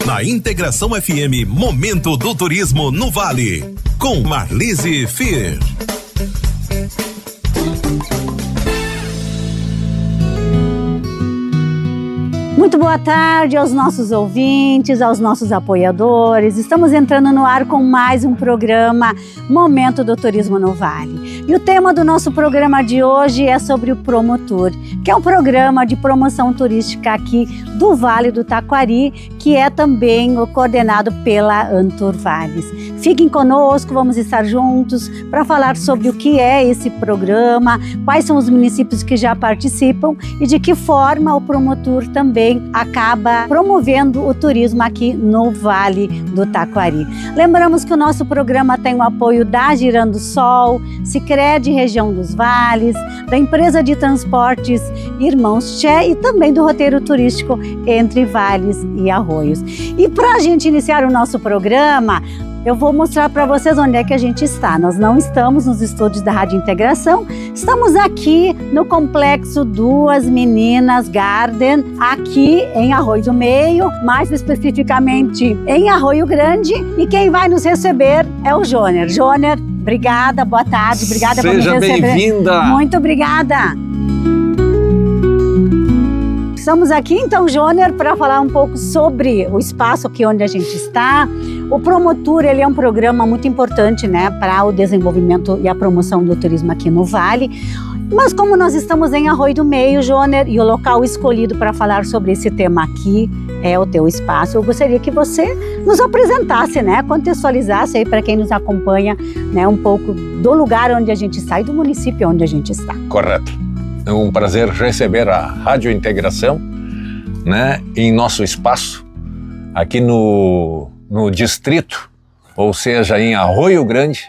Na Integração FM, Momento do Turismo no Vale, com Marlise Fier. Muito boa tarde aos nossos ouvintes, aos nossos apoiadores. Estamos entrando no ar com mais um programa Momento do Turismo no Vale. E o tema do nosso programa de hoje é sobre o Promotour, que é um programa de promoção turística aqui do Vale do Taquari, que é também coordenado pela Antur Vales. Fiquem conosco, vamos estar juntos para falar sobre o que é esse programa, quais são os municípios que já participam e de que forma o Promotour também acaba promovendo o turismo aqui no Vale do Taquari. Lembramos que o nosso programa tem o apoio da Girando Sol, Sicredi Região dos Vales, da empresa de transportes Irmãos Tché e também do roteiro turístico Entre Vales e Arroios. E para a gente iniciar o nosso programa, eu vou mostrar para vocês onde é que a gente está. Nós não estamos nos estúdios da Rádio Integração, estamos aqui no Complexo Duas Meninas Garden, aqui em Arroio do Meio, mais especificamente em Arroio Grande, e quem vai nos receber é o Joner. Joner, obrigada, boa tarde, obrigada por nos receber. Seja bem-vinda! Muito obrigada! Estamos aqui então, Joner, para falar um pouco sobre o espaço aqui onde a gente está. O Promotour, ele é um programa muito importante, né, para o desenvolvimento e a promoção do turismo aqui no Vale. Mas como nós estamos em Arroio do Meio, Joner, e o local escolhido para falar sobre esse tema aqui é o teu espaço, eu gostaria que você nos apresentasse, né, contextualizasse aí para quem nos acompanha, né, um pouco do lugar onde a gente está e do município onde a gente está. Correto. É um prazer receber a Rádio Integração, né, em nosso espaço, aqui no distrito, ou seja, em Arroio Grande,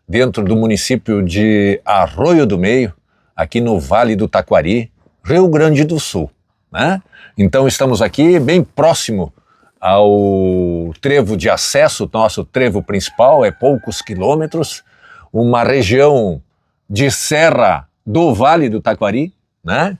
dentro do município de Arroio do Meio, aqui no Vale do Taquari, Rio Grande do Sul, né? Então estamos aqui bem próximo ao trevo de acesso, nosso trevo principal, é poucos quilômetros, uma região de serra do Vale do Taquari, né?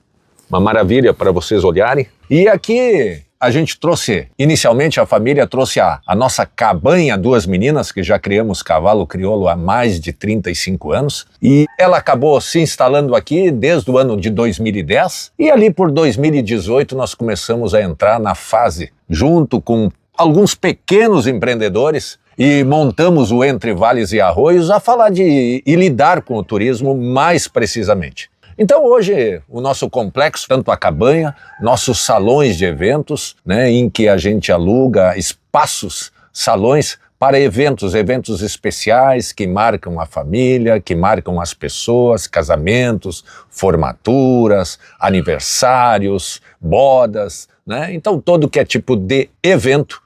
Uma maravilha para vocês olharem. E aqui a gente trouxe, inicialmente a família trouxe a nossa cabanha Duas Meninas, que já criamos cavalo crioulo há mais de 35 anos. E ela acabou se instalando aqui desde o ano de 2010. E ali por 2018 nós começamos a entrar na fase, junto com alguns pequenos empreendedores, e montamos o Entre Vales e Arroios a falar e lidar com o turismo mais precisamente. Então hoje o nosso complexo, tanto a cabanha, nossos salões de eventos, né, em que a gente aluga espaços, salões para eventos especiais que marcam a família, que marcam as pessoas, casamentos, formaturas, aniversários, bodas, né? Então todo que é tipo de evento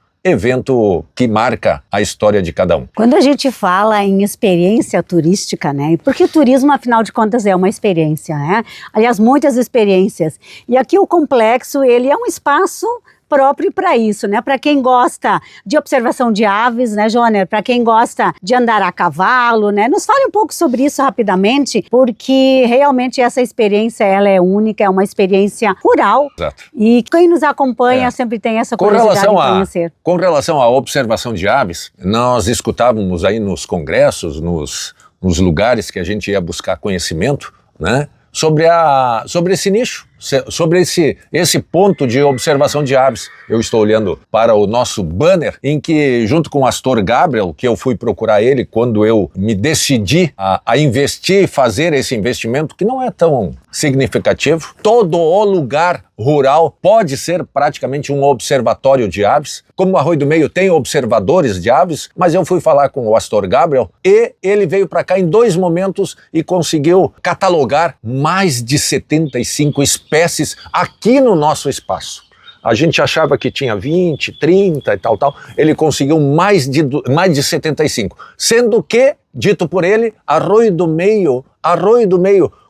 que marca a história de cada um. Quando a gente fala em experiência turística, né? Porque o turismo, afinal de contas, é uma experiência, né? Aliás, muitas experiências. E aqui o complexo, ele é um espaço próprio para isso, né? Para quem gosta de observação de aves, né, Joner? Para quem gosta de andar a cavalo, né? Nos fale um pouco sobre isso rapidamente, porque realmente essa experiência, ela é única, é uma experiência rural. Exato. E quem nos acompanha sempre tem essa curiosidade de conhecer. Com relação à observação de aves, nós escutávamos aí nos congressos, nos lugares que a gente ia buscar conhecimento, né? Sobre esse nicho, sobre esse ponto de observação de aves. Eu estou olhando para o nosso banner, em que, junto com o Astor Gabriel, que eu fui procurar ele quando eu me decidi a investir, fazer esse investimento, que não é tão significativo. Todo o lugar rural pode ser praticamente um observatório de aves. Como o Arroio do Meio tem observadores de aves, mas eu fui falar com o Astor Gabriel e ele veio para cá em 2 momentos e conseguiu catalogar mais de 75 espécies aqui no nosso espaço. A gente achava que tinha 20, 30 e tal. Ele conseguiu mais de 75. Sendo que, dito por ele, Arroio do Meio,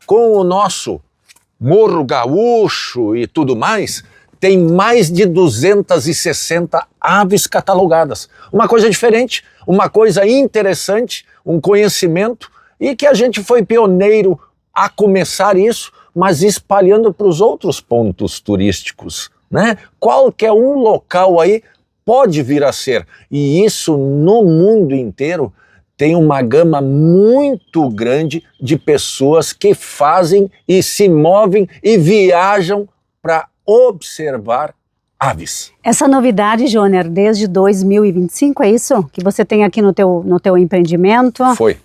com o nosso Morro Gaúcho e tudo mais, tem mais de 260 aves catalogadas. Uma coisa diferente, uma coisa interessante, um conhecimento, e que a gente foi pioneiro a começar isso, mas espalhando para os outros pontos turísticos né? Qualquer um local aí pode vir a ser. E isso no mundo inteiro tem uma gama muito grande de pessoas que fazem e se movem e viajam para observar aves. Essa novidade, Joner, desde 2025, é isso? Que você tem aqui no teu empreendimento? Foi.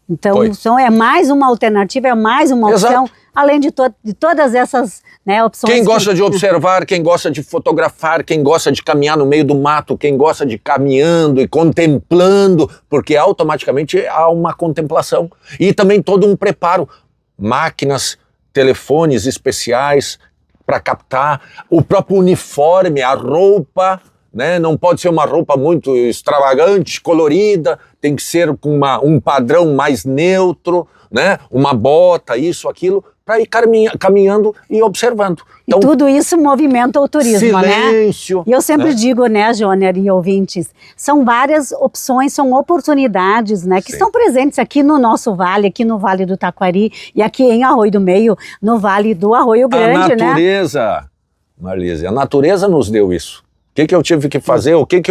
Então, Foi. É mais uma alternativa, é mais uma opção, além de todas essas, né, opções. Quem gosta de observar, quem gosta de fotografar, quem gosta de caminhar no meio do mato, quem gosta de caminhando e contemplando, porque automaticamente há uma contemplação. E também todo um preparo. Máquinas, telefones especiais para captar, o próprio uniforme, a roupa, né? Não pode ser uma roupa muito extravagante, colorida, tem que ser com um padrão mais neutro, né? Uma bota, isso, aquilo, para ir caminhando e observando. Então, e tudo isso movimenta o turismo, silêncio, né? E eu sempre né? digo, né, Joner e ouvintes, são várias opções, são oportunidades, né, que estão presentes aqui no nosso vale, aqui no Vale do Taquari e aqui em Arroio do Meio, no Vale do Arroio Grande, a natureza, né? Marlise, a natureza nos deu isso. O que eu tive que fazer? O que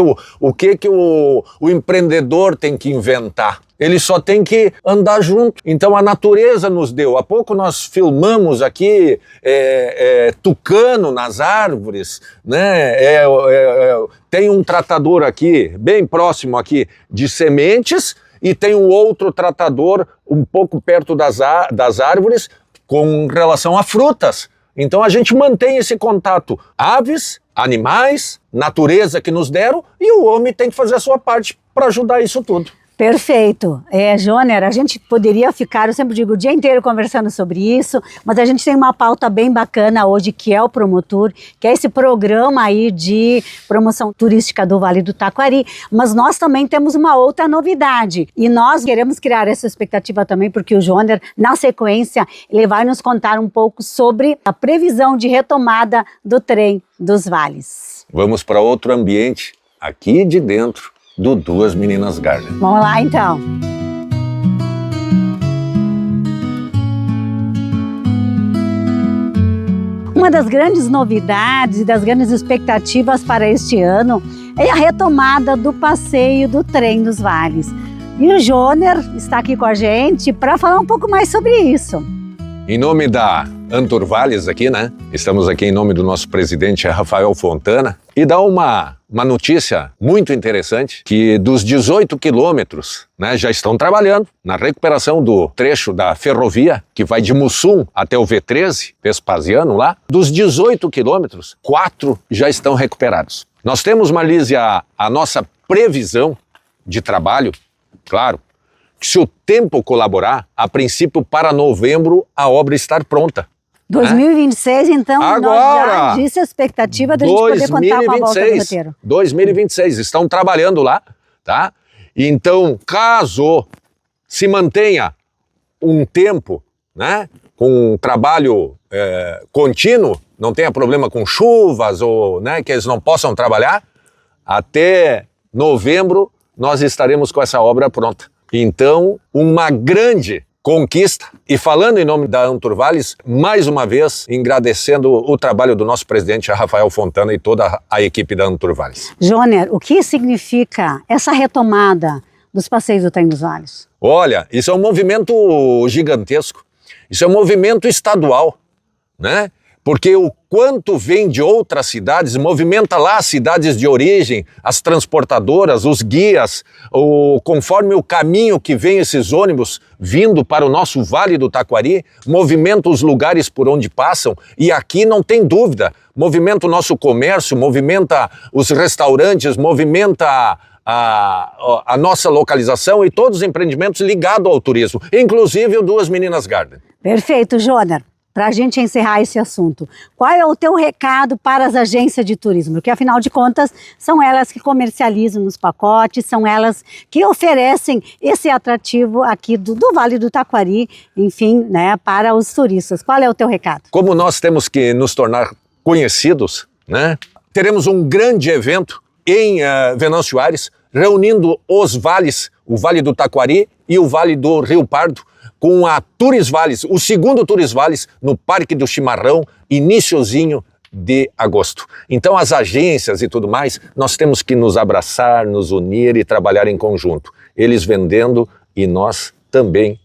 o empreendedor tem que inventar? Ele só tem que andar junto. Então a natureza nos deu. Há pouco nós filmamos aqui tucano nas árvores, né? Tem um tratador aqui, bem próximo aqui, de sementes, e tem um outro tratador um pouco perto das árvores com relação a frutas. Então a gente mantém esse contato. Aves, animais, natureza que nos deram, e o homem tem que fazer a sua parte para ajudar isso tudo. Perfeito. Joner, a gente poderia ficar, eu sempre digo, o dia inteiro conversando sobre isso, mas a gente tem uma pauta bem bacana hoje, que é o Promotur, que é esse programa aí de promoção turística do Vale do Taquari, mas nós também temos uma outra novidade, e nós queremos criar essa expectativa também, porque o Joner, na sequência, ele vai nos contar um pouco sobre a previsão de retomada do trem dos vales. Vamos para outro ambiente, aqui de dentro do Duas Meninas Garden. Vamos lá, então. Uma das grandes novidades e das grandes expectativas para este ano é a retomada do passeio do trem dos vales. E o Joner está aqui com a gente para falar um pouco mais sobre isso. Em nome da Anturvales aqui, né? Estamos aqui em nome do nosso presidente Rafael Fontana e dá uma notícia muito interessante, que dos 18 quilômetros, né, já estão trabalhando na recuperação do trecho da ferrovia que vai de Mussum até o V13, Vespasiano lá. Dos 18 quilômetros, 4 já estão recuperados. Nós temos, Marlise, a nossa previsão de trabalho, claro, que se o tempo colaborar, a princípio para novembro a obra estar pronta. 2026, então, agora, nós já disse a expectativa da gente poder contar com a volta do roteiro. 2026, estão trabalhando lá, tá? Então, caso se mantenha um tempo, né, com um trabalho contínuo, não tenha problema com chuvas ou, né, que eles não possam trabalhar, até novembro nós estaremos com essa obra pronta. Então, uma grande conquista. E falando em nome da Anturvales, mais uma vez, agradecendo o trabalho do nosso presidente Rafael Fontana e toda a equipe da Anturvales. Joner, o que significa essa retomada dos passeios do Trem dos Vales? Olha, isso é um movimento gigantesco. Isso é um movimento estadual, né? Porque o quanto vem de outras cidades, movimenta lá as cidades de origem, as transportadoras, os guias, conforme o caminho que vem esses ônibus vindo para o nosso Vale do Taquari, movimenta os lugares por onde passam, e aqui não tem dúvida, movimenta o nosso comércio, movimenta os restaurantes, movimenta a nossa localização e todos os empreendimentos ligados ao turismo, inclusive o Duas Meninas Garden. Perfeito, Joner. Para a gente encerrar esse assunto, qual é o teu recado para as agências de turismo? Porque, afinal de contas, são elas que comercializam os pacotes, são elas que oferecem esse atrativo aqui do Vale do Taquari, enfim, né, para os turistas. Qual é o teu recado? Como nós temos que nos tornar conhecidos, né, teremos um grande evento em Venâncio Aires, reunindo os vales, o Vale do Taquari e o Vale do Rio Pardo, com a Turisvales, o segundo Turisvales, no Parque do Chimarrão, iniciozinho de agosto. Então as agências e tudo mais, nós temos que nos abraçar, nos unir e trabalhar em conjunto. Eles vendendo e nós também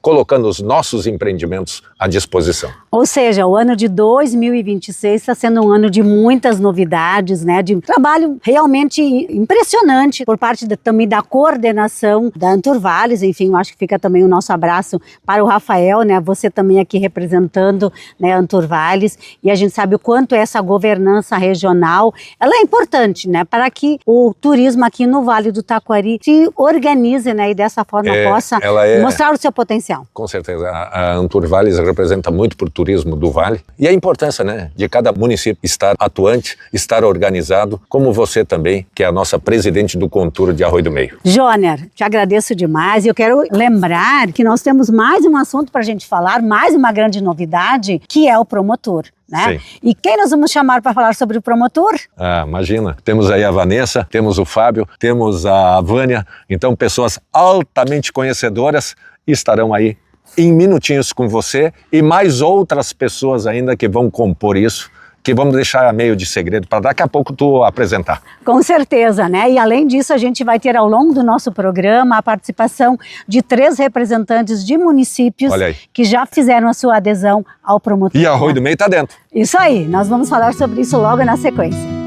colocando os nossos empreendimentos à disposição. Ou seja, o ano de 2026 está sendo um ano de muitas novidades, né? De um trabalho realmente impressionante por parte também da coordenação da Anturvales. Enfim, eu acho que fica também o nosso abraço para o Rafael, né? Você também aqui representando, né, Anturvales. E a gente sabe o quanto essa governança regional, ela é importante, né? Para que o turismo aqui no Vale do Taquari se organize, né? E dessa forma possa mostrar o seu potencial. Com certeza, a Anturvales representa muito para o turismo do Vale e a importância, né, de cada município estar atuante, estar organizado, como você também, que é a nossa presidente do Contur de Arroio do Meio. Joner, te agradeço demais e eu quero lembrar que nós temos mais um assunto para a gente falar, mais uma grande novidade, que é o promotor. Né? Sim. E quem nós vamos chamar para falar sobre o promotor? Imagina, temos aí a Vanessa, temos o Fábio, temos a Vânia, então pessoas altamente conhecedoras estarão aí em minutinhos com você e mais outras pessoas ainda que vão compor isso, que vamos deixar meio de segredo para daqui a pouco tu apresentar. Com certeza, né? E além disso, a gente vai ter ao longo do nosso programa a participação de 3 representantes de municípios que já fizeram a sua adesão ao promotor. E Arroio do Meio está dentro. Isso aí, nós vamos falar sobre isso logo na sequência.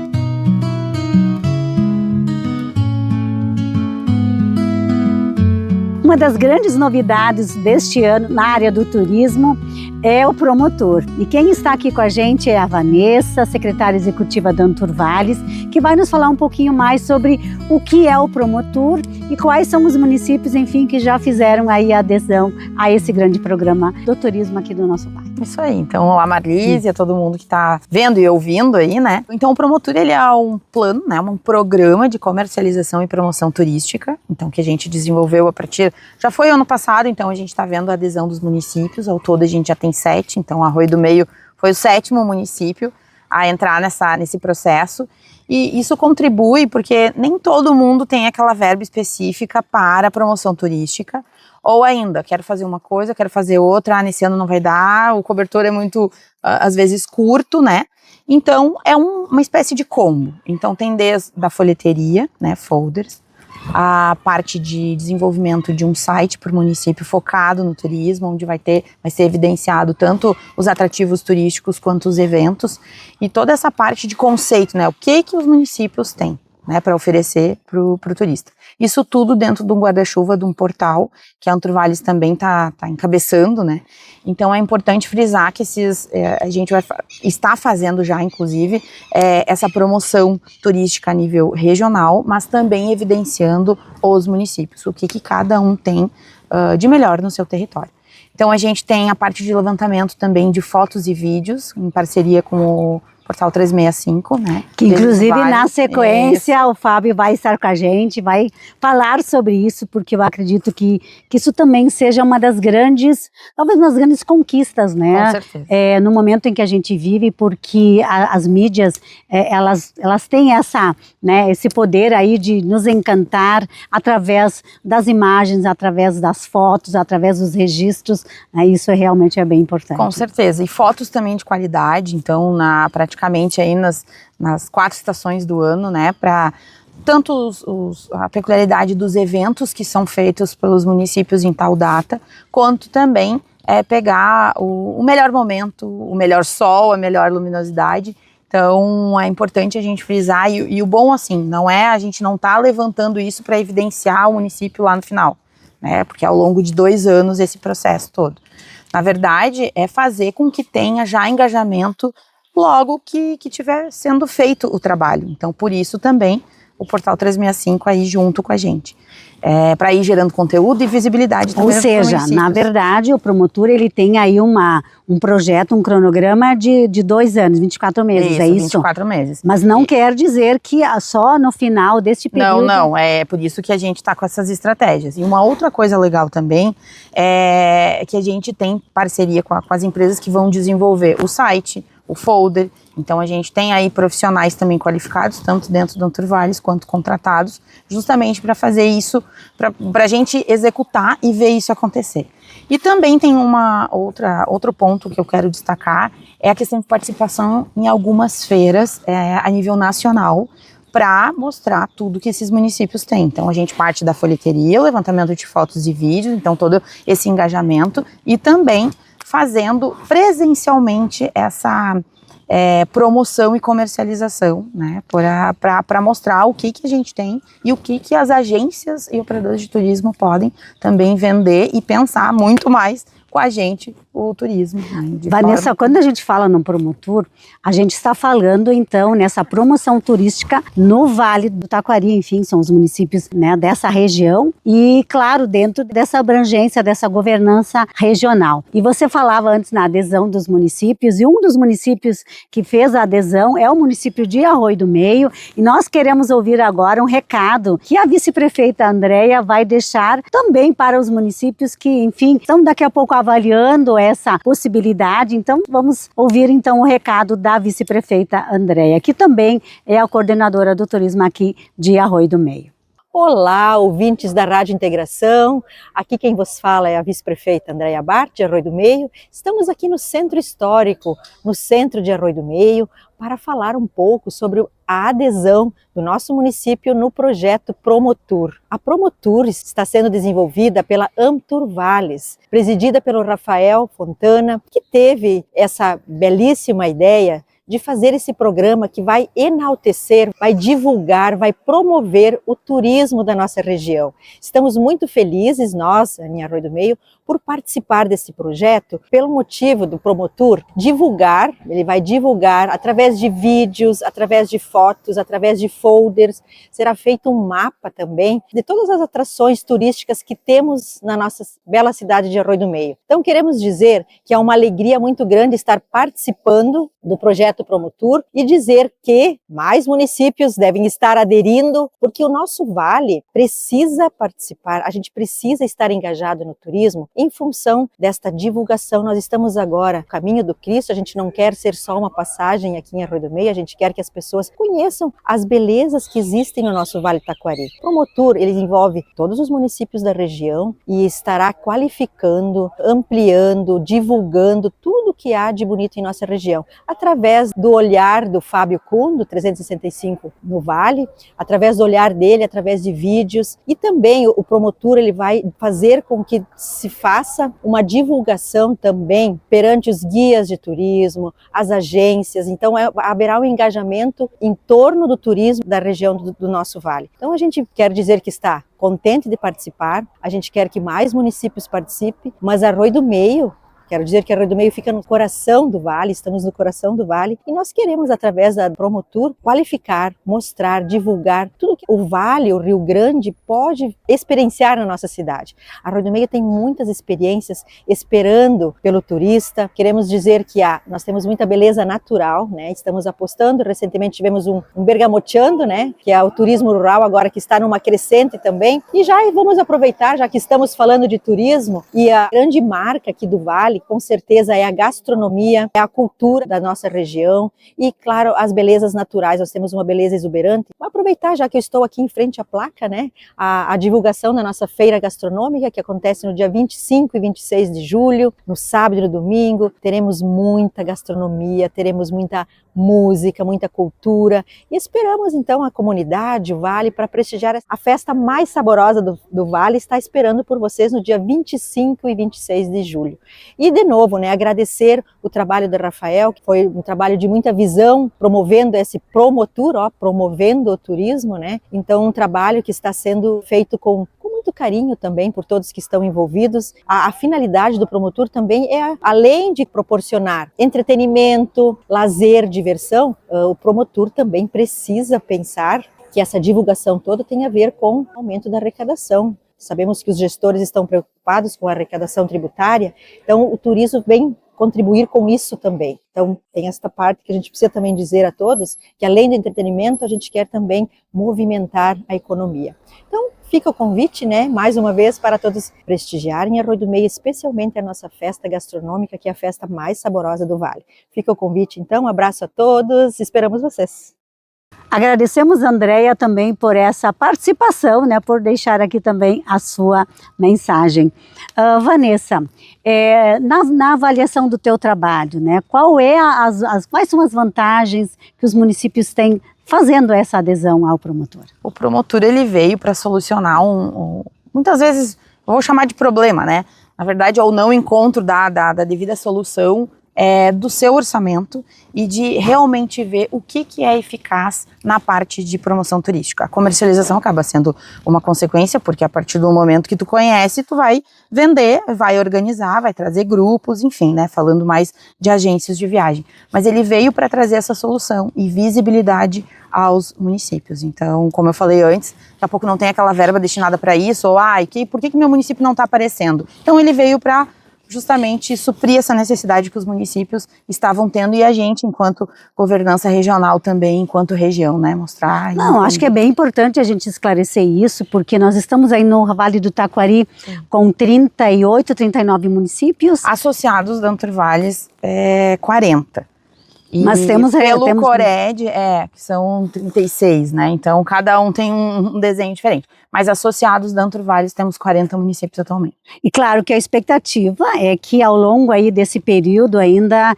Uma das grandes novidades deste ano na área do turismo é o promotor. E quem está aqui com a gente é a Vanessa, secretária executiva da Anturvales, que vai nos falar um pouquinho mais sobre o que é o promotor e quais são os municípios, enfim, que já fizeram aí a adesão a esse grande programa do turismo aqui do nosso bairro. Isso aí, então a Marlise, a todo mundo que está vendo e ouvindo aí, né? Então o promotor, ele é um plano, né? Um programa de comercialização e promoção turística, então que a gente desenvolveu a partir, já foi ano passado, então a gente está vendo a adesão dos municípios, ao todo a gente já tem 7, então Arroio do Meio foi o 7º município a entrar nesse processo. E isso contribui porque nem todo mundo tem aquela verba específica para a promoção turística, ou ainda, quero fazer uma coisa, quero fazer outra, nesse ano não vai dar, o cobertor é muito, às vezes, curto, né? Então, é uma espécie de combo. Então, tem desde a folheteria, né, folders, a parte de desenvolvimento de um site por município focado no turismo, onde vai ser evidenciado tanto os atrativos turísticos quanto os eventos, e toda essa parte de conceito, né, o que os municípios têm, né, para oferecer para o turista. Isso tudo dentro de um guarda-chuva, de um portal, que a Anturvales também está encabeçando, né? Então é importante frisar que a gente está fazendo já, inclusive, essa promoção turística a nível regional, mas também evidenciando os municípios, o que cada um tem de melhor no seu território. Então a gente tem a parte de levantamento também de fotos e vídeos, em parceria com o Portal 365, né? Que inclusive na sequência o Fábio vai estar com a gente, vai falar sobre isso, porque eu acredito que isso também seja uma das grandes, talvez uma das grandes conquistas, né? Com certeza. No momento em que a gente vive, porque as mídias, elas têm esse poder aí de nos encantar através das imagens, através das fotos, através dos registros, né? Isso realmente é bem importante. Com certeza, e fotos também de qualidade, então praticamente aí nas 4 estações do ano, né, para tanto a peculiaridade dos eventos que são feitos pelos municípios em tal data, quanto também pegar o melhor momento, o melhor sol, a melhor luminosidade. Então é importante a gente frisar, e o bom assim, a gente não está levantando isso para evidenciar o município lá no final, né, porque ao longo de 2 anos esse processo todo. Na verdade, é fazer com que tenha já engajamento logo que tiver sendo feito o trabalho. Então, por isso também o Portal 365 aí junto com a gente, para ir gerando conteúdo e visibilidade também. Ou seja, na verdade, o promotor ele tem aí um projeto, um cronograma de 2 anos, 24 meses, é isso? 24 meses. Mas não quer dizer que só no final deste período... Não, é por isso que a gente está com essas estratégias. E uma outra coisa legal também é que a gente tem parceria com as empresas que vão desenvolver o site, o folder. Então a gente tem aí profissionais também qualificados, tanto dentro do Anturvales quanto contratados, justamente para fazer isso, para a gente executar e ver isso acontecer. E também tem outro ponto que eu quero destacar, é a questão de participação em algumas feiras a nível nacional, para mostrar tudo que esses municípios têm. Então a gente parte da folheteria, o levantamento de fotos e vídeos, então todo esse engajamento, e também fazendo presencialmente essa promoção e comercialização, né, para mostrar o que a gente tem e o que as agências e operadores de turismo podem também vender e pensar muito mais com a gente o turismo. Né, Vanessa, quando a gente fala no Promotur, a gente está falando então nessa promoção turística no Vale do Taquari, enfim, são os municípios, né, dessa região e, claro, dentro dessa abrangência, dessa governança regional. E você falava antes na adesão dos municípios, e um dos municípios que fez a adesão é o município de Arroio do Meio, e nós queremos ouvir agora um recado que a vice-prefeita Andréia vai deixar também para os municípios que, enfim, estão daqui a pouco avaliando essa possibilidade. Então vamos ouvir então o recado da vice-prefeita Andréia, que também é a coordenadora do turismo aqui de Arroio do Meio. Olá, ouvintes da Rádio Integração, aqui quem vos fala é a vice-prefeita Andréia Bart, de Arroio do Meio. Estamos aqui no Centro Histórico, no centro de Arroio do Meio, para falar um pouco sobre a adesão do nosso município no projeto Promotur. A Promotur está sendo desenvolvida pela Anturvales, presidida pelo Rafael Fontana, que teve essa belíssima ideia de fazer esse programa que vai enaltecer, vai divulgar, vai promover o turismo da nossa região. Estamos muito felizes, nós, em Arroio do Meio, por participar desse projeto, pelo motivo do Promotur divulgar, ele vai divulgar através de vídeos, através de fotos, através de folders, será feito um mapa também de todas as atrações turísticas que temos na nossa bela cidade de Arroio do Meio. Então queremos dizer que é uma alegria muito grande estar participando do projeto Promotur e dizer que mais municípios devem estar aderindo, porque o nosso vale precisa participar, a gente precisa estar engajado no turismo em função desta divulgação. Nós estamos agora no caminho do Cristo, a gente não quer ser só uma passagem aqui em Arroio do Meio, a gente quer que as pessoas conheçam as belezas que existem no nosso Vale Taquari. O Promotur, ele envolve todos os municípios da região e estará qualificando, ampliando, divulgando tudo que há de bonito em nossa região, através do olhar do Fábio Kuhn, do 365 no Vale, através do olhar dele, através de vídeos, e também o Promotur, ele vai fazer com que se faça uma divulgação também perante os guias de turismo, as agências. Então haverá um engajamento em torno do turismo da região do nosso vale. Então a gente quer dizer que está contente de participar, a gente quer que mais municípios participem, mas Arroio do Meio, quero dizer que Arroio do Meio fica no coração do vale, estamos no coração do vale, e nós queremos, através da Promotur, qualificar, mostrar, divulgar tudo que o vale, o Rio Grande, pode experienciar na nossa cidade. Arroio do Meio tem muitas experiências esperando pelo turista. Queremos dizer que nós temos muita beleza natural, né? Estamos apostando, recentemente tivemos um bergamoteando, né? Que é o turismo rural agora que está numa crescente também, e já vamos aproveitar, já que estamos falando de turismo, e a grande marca aqui do vale, com certeza é a gastronomia, é a cultura da nossa região e, claro, as belezas naturais. Nós temos uma beleza exuberante. Vou aproveitar, já que eu estou aqui em frente à placa, né, a divulgação da nossa feira gastronômica, que acontece no dia 25 e 26 de julho, no sábado e no domingo. Teremos muita gastronomia, teremos muita música, muita cultura, e esperamos então a comunidade, o Vale, para prestigiar a festa mais saborosa do Vale, está esperando por vocês no dia 25 e 26 de julho. E de novo, né, agradecer o trabalho do Rafael, que foi um trabalho de muita visão, promovendo esse Promotur, promovendo o turismo, né? Então um trabalho que está sendo feito com muito carinho também por todos que estão envolvidos. A finalidade do Promotur também é, além de proporcionar entretenimento, lazer, diversão, o Promotur também precisa pensar que essa divulgação toda tem a ver com o aumento da arrecadação. Sabemos que os gestores estão preocupados com a arrecadação tributária, então o turismo vem contribuir com isso também. Então tem esta parte que a gente precisa também dizer a todos, que além do entretenimento, a gente quer também movimentar a economia. Então, fica o convite, né, mais uma vez, para todos prestigiarem Arroio do Meio, especialmente a nossa festa gastronômica, que é a festa mais saborosa do Vale. Fica o convite, então, um abraço a todos, esperamos vocês. Agradecemos a Andréia também por essa participação, né, por deixar aqui também a sua mensagem. Vanessa, na avaliação do teu trabalho, né, quais são as vantagens que os municípios têm fazendo essa adesão ao promotor? O promotor, ele veio para solucionar muitas vezes, eu vou chamar de problema, né? Na verdade, é o não encontro da devida solução do seu orçamento e de realmente ver o que é eficaz na parte de promoção turística. A comercialização acaba sendo uma consequência, porque a partir do momento que tu conhece, tu vai vender, vai organizar, vai trazer grupos, enfim, né, falando mais de agências de viagem. Mas ele veio para trazer essa solução e visibilidade aos municípios. Então, como eu falei antes, daqui a pouco não tem aquela verba destinada para isso, ou por que meu município não está aparecendo? Então ele veio para justamente suprir essa necessidade que os municípios estavam tendo e a gente, enquanto governança regional também, enquanto região, né, mostrar. Não, acho que é bem importante a gente esclarecer isso, porque nós estamos aí no Vale do Taquari com 38, 39 municípios. Associados dentro do Vales, 40. Mas temos pelo Cored, que são 36, né? Então, cada um tem um desenho diferente. Mas associados dentro do Vales, temos 40 municípios atualmente. E claro que a expectativa é que ao longo aí desse período ainda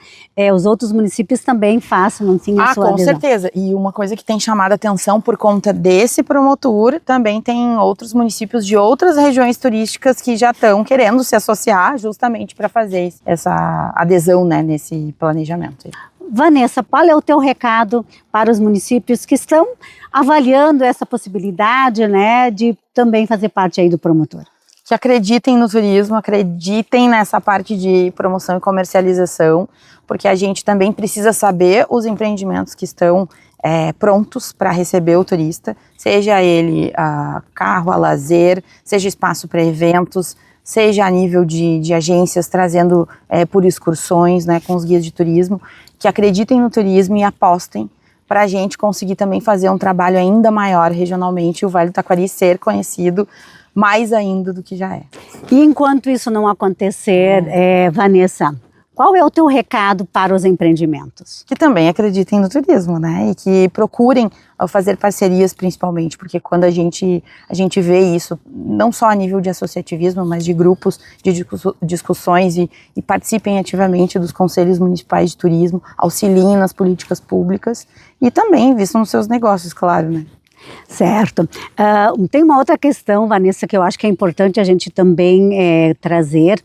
os outros municípios também façam, enfim, a sua adesão. Com certeza. E uma coisa que tem chamado a atenção por conta desse promotor, também tem outros municípios de outras regiões turísticas que já estão querendo se associar justamente para fazer essa adesão, né, nesse planejamento. Vanessa, qual é o teu recado para os municípios que estão avaliando essa possibilidade, né, de também fazer parte aí do promotor? Que acreditem no turismo, acreditem nessa parte de promoção e comercialização, porque a gente também precisa saber os empreendimentos que estão prontos para receber o turista, seja ele carro a lazer, seja espaço para eventos, seja a nível de agências trazendo por excursões, né, com os guias de turismo, que acreditem no turismo e apostem para a gente conseguir também fazer um trabalho ainda maior regionalmente e o Vale do Taquari ser conhecido mais ainda do que já é. E enquanto isso não acontecer, Vanessa, qual é o teu recado para os empreendimentos? Que também acreditem no turismo, né? E que procurem fazer parcerias principalmente, porque quando a gente vê isso, não só a nível de associativismo, mas de grupos de discussões e participem ativamente dos conselhos municipais de turismo, auxiliem nas políticas públicas e também vistam nos seus negócios, claro, né? Certo. Tem uma outra questão, Vanessa, que eu acho que é importante a gente também trazer.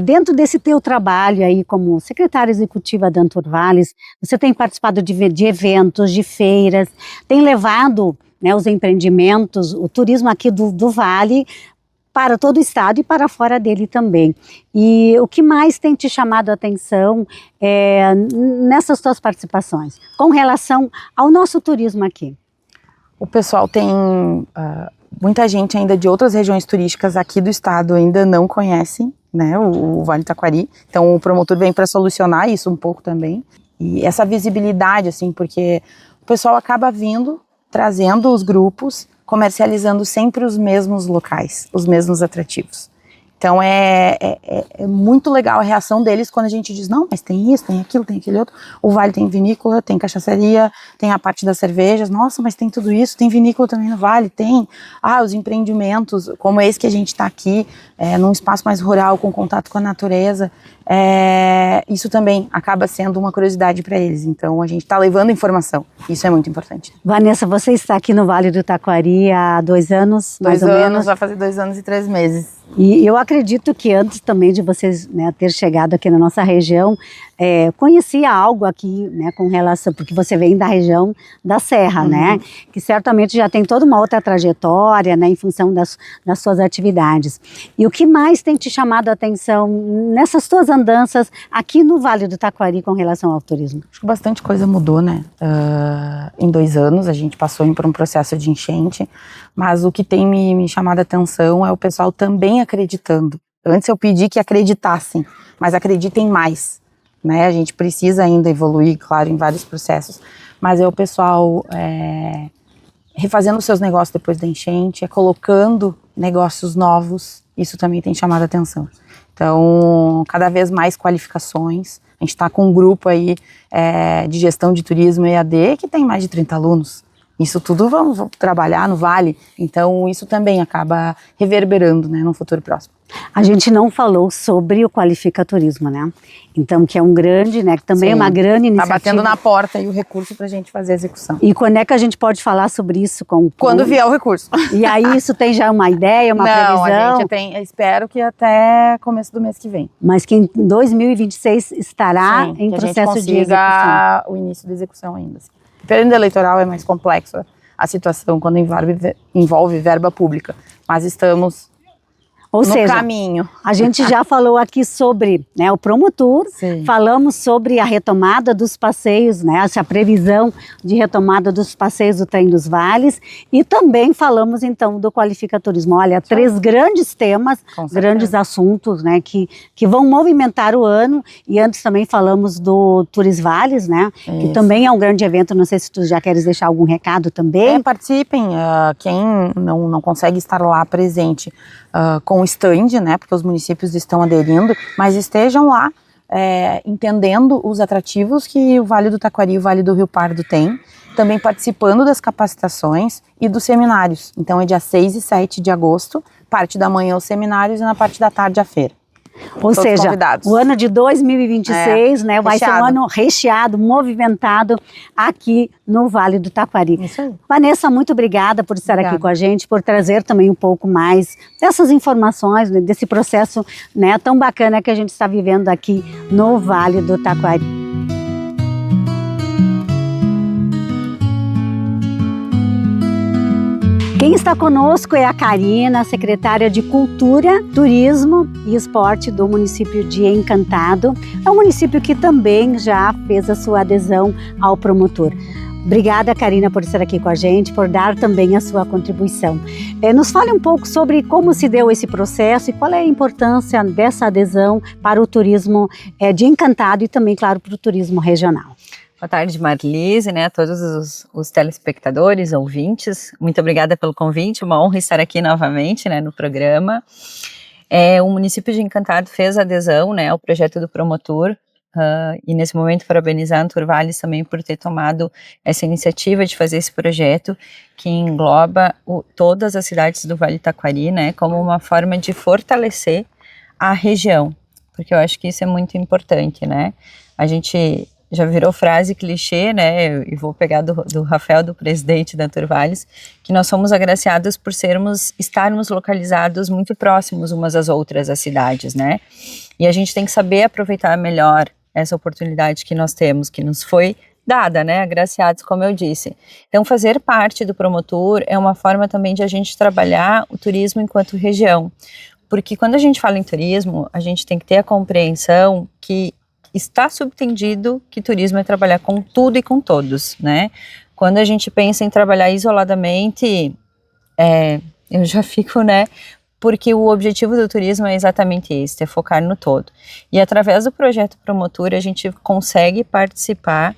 Dentro desse teu trabalho aí como secretária executiva da Anturvales, você tem participado de eventos, de feiras, tem levado, né, os empreendimentos, o turismo aqui do Vale para todo o estado e para fora dele também. E o que mais tem te chamado a atenção nessas tuas participações, com relação ao nosso turismo aqui? O pessoal tem, muita gente ainda de outras regiões turísticas aqui do estado ainda não conhecem, né, o Vale do Taquari, então o promotor vem para solucionar isso um pouco também, e essa visibilidade, assim, porque o pessoal acaba vindo, trazendo os grupos, comercializando sempre os mesmos locais, os mesmos atrativos. Então é muito legal a reação deles quando a gente diz, não, mas tem isso, tem aquilo, tem aquele outro. O Vale tem vinícola, tem cachaçaria, tem a parte das cervejas. Nossa, mas tem tudo isso, tem vinícola também no Vale, tem. Os empreendimentos, como esse que a gente está aqui, num espaço mais rural, com contato com a natureza. Isso também acaba sendo uma curiosidade para eles. Então a gente está levando informação. Isso é muito importante. Vanessa, você está aqui no Vale do Taquari há 2 anos, mais ou menos? Vai fazer 2 anos e 3 meses. E eu acredito que antes também de vocês, né, ter chegado aqui na nossa região, conhecia algo aqui, né, com relação, porque você vem da região da Serra, né, que certamente já tem toda uma outra trajetória, né, em função das suas atividades. E o que mais tem te chamado a atenção nessas tuas andanças aqui no Vale do Taquari com relação ao turismo? Acho que bastante coisa mudou, né, em 2 anos a gente passou por um processo de enchente, mas o que tem me chamado a atenção é o pessoal também acreditando. Antes eu pedi que acreditassem, mas acreditem mais, né? A gente precisa ainda evoluir, claro, em vários processos, mas o pessoal refazendo seus negócios depois da enchente, é colocando negócios novos, isso também tem chamado a atenção. Então, cada vez mais qualificações. A gente está com um grupo aí de gestão de turismo EAD que tem mais de 30 alunos. Isso tudo vamos trabalhar no Vale, então isso também acaba reverberando, né, no futuro próximo. A gente não falou sobre o Qualifica Turismo, né? Então, que é um grande, né? Que também é uma grande iniciativa. Está batendo na porta aí o recurso para a gente fazer a execução. E quando é que a gente pode falar sobre isso? Quando vier o recurso. E aí isso tem já uma ideia, uma previsão? Não, a gente espero que até começo do mês que vem. Mas que em 2026 estará em processo de execução. O início da execução ainda. Assim. O período eleitoral é mais complexo a situação quando envolve verba pública, mas estamos Ou seja, caminho. A gente já falou aqui sobre, né, o Promotur, Sim. Falamos sobre a retomada dos passeios, né, essa previsão de retomada dos passeios do Trem dos Vales, e também falamos então do Qualifica Turismo. Olha, 3 grandes temas, grandes assuntos, né, que vão movimentar o ano, e antes também falamos do Turis Vales, né, que também é um grande evento. Não sei se tu já queres deixar algum recado também. Participem, quem não consegue estar lá presente com o stand, né, porque os municípios estão aderindo, mas estejam lá entendendo os atrativos que o Vale do Taquari e o Vale do Rio Pardo tem, também participando das capacitações e dos seminários. Então é dia 6 e 7 de agosto, parte da manhã os seminários e na parte da tarde a feira. Ou seja, o ano de 2026 né, vai ser um ano recheado, movimentado aqui no Vale do Taquari. Isso aí. Vanessa, muito obrigada por estar aqui com a gente, por trazer também um pouco mais dessas informações, né, desse processo, né, tão bacana que a gente está vivendo aqui no Vale do Taquari. Quem está conosco é a Karina, secretária de Cultura, Turismo e Esporte do município de Encantado. É um município que também já fez a sua adesão ao Promotur. Obrigada, Karina, por estar aqui com a gente, por dar também a sua contribuição. Nos fale um pouco sobre como se deu esse processo e qual é a importância dessa adesão para o turismo de Encantado e também, claro, para o turismo regional. Boa tarde, Marlise, né, a todos os telespectadores, ouvintes. Muito obrigada pelo convite, uma honra estar aqui novamente, né, no programa. O município de Encantado fez adesão, né, ao projeto do Promotur, e nesse momento parabenizar a Turvales também por ter tomado essa iniciativa de fazer esse projeto que engloba todas as cidades do Vale do Taquari, né, como uma forma de fortalecer a região, porque eu acho que isso é muito importante, né. A gente já virou frase clichê, né, e vou pegar do Rafael, do presidente da Turvales, que nós somos agraciados por estarmos localizados muito próximos umas às outras, as cidades, né, e a gente tem que saber aproveitar melhor essa oportunidade que nós temos, que nos foi dada, né, agraciados, como eu disse. Então, fazer parte do Promotur é uma forma também de a gente trabalhar o turismo enquanto região, porque quando a gente fala em turismo, a gente tem que ter a compreensão que está subtendido que turismo é trabalhar com tudo e com todos, né? Quando a gente pensa em trabalhar isoladamente, eu já fico, né? Porque o objetivo do turismo é exatamente esse, é focar no todo. E através do projeto Promotur, a gente consegue participar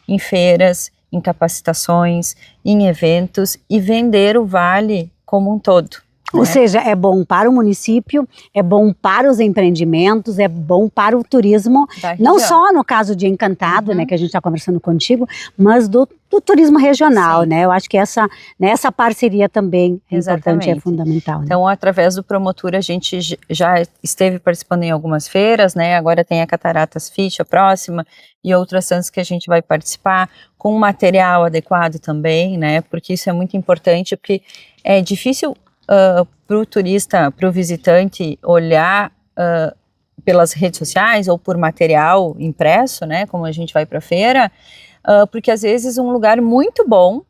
em feiras, em capacitações, em eventos e vender o Vale como um todo. Ou seja, é bom para o município, é bom para os empreendimentos, é bom para o turismo, não só no caso de Encantado, né, que a gente está conversando contigo, mas do turismo regional, né? Eu acho que essa parceria também é importante, é fundamental. Né? Então, através do Promotur, a gente já esteve participando em algumas feiras, né? Agora tem a Cataratas Ficha próxima e outras tantas que a gente vai participar com material adequado também, né? Porque isso é muito importante, porque é difícil para o turista, para o visitante olhar pelas redes sociais ou por material impresso, né, como a gente vai para a feira, porque às vezes um lugar muito bom,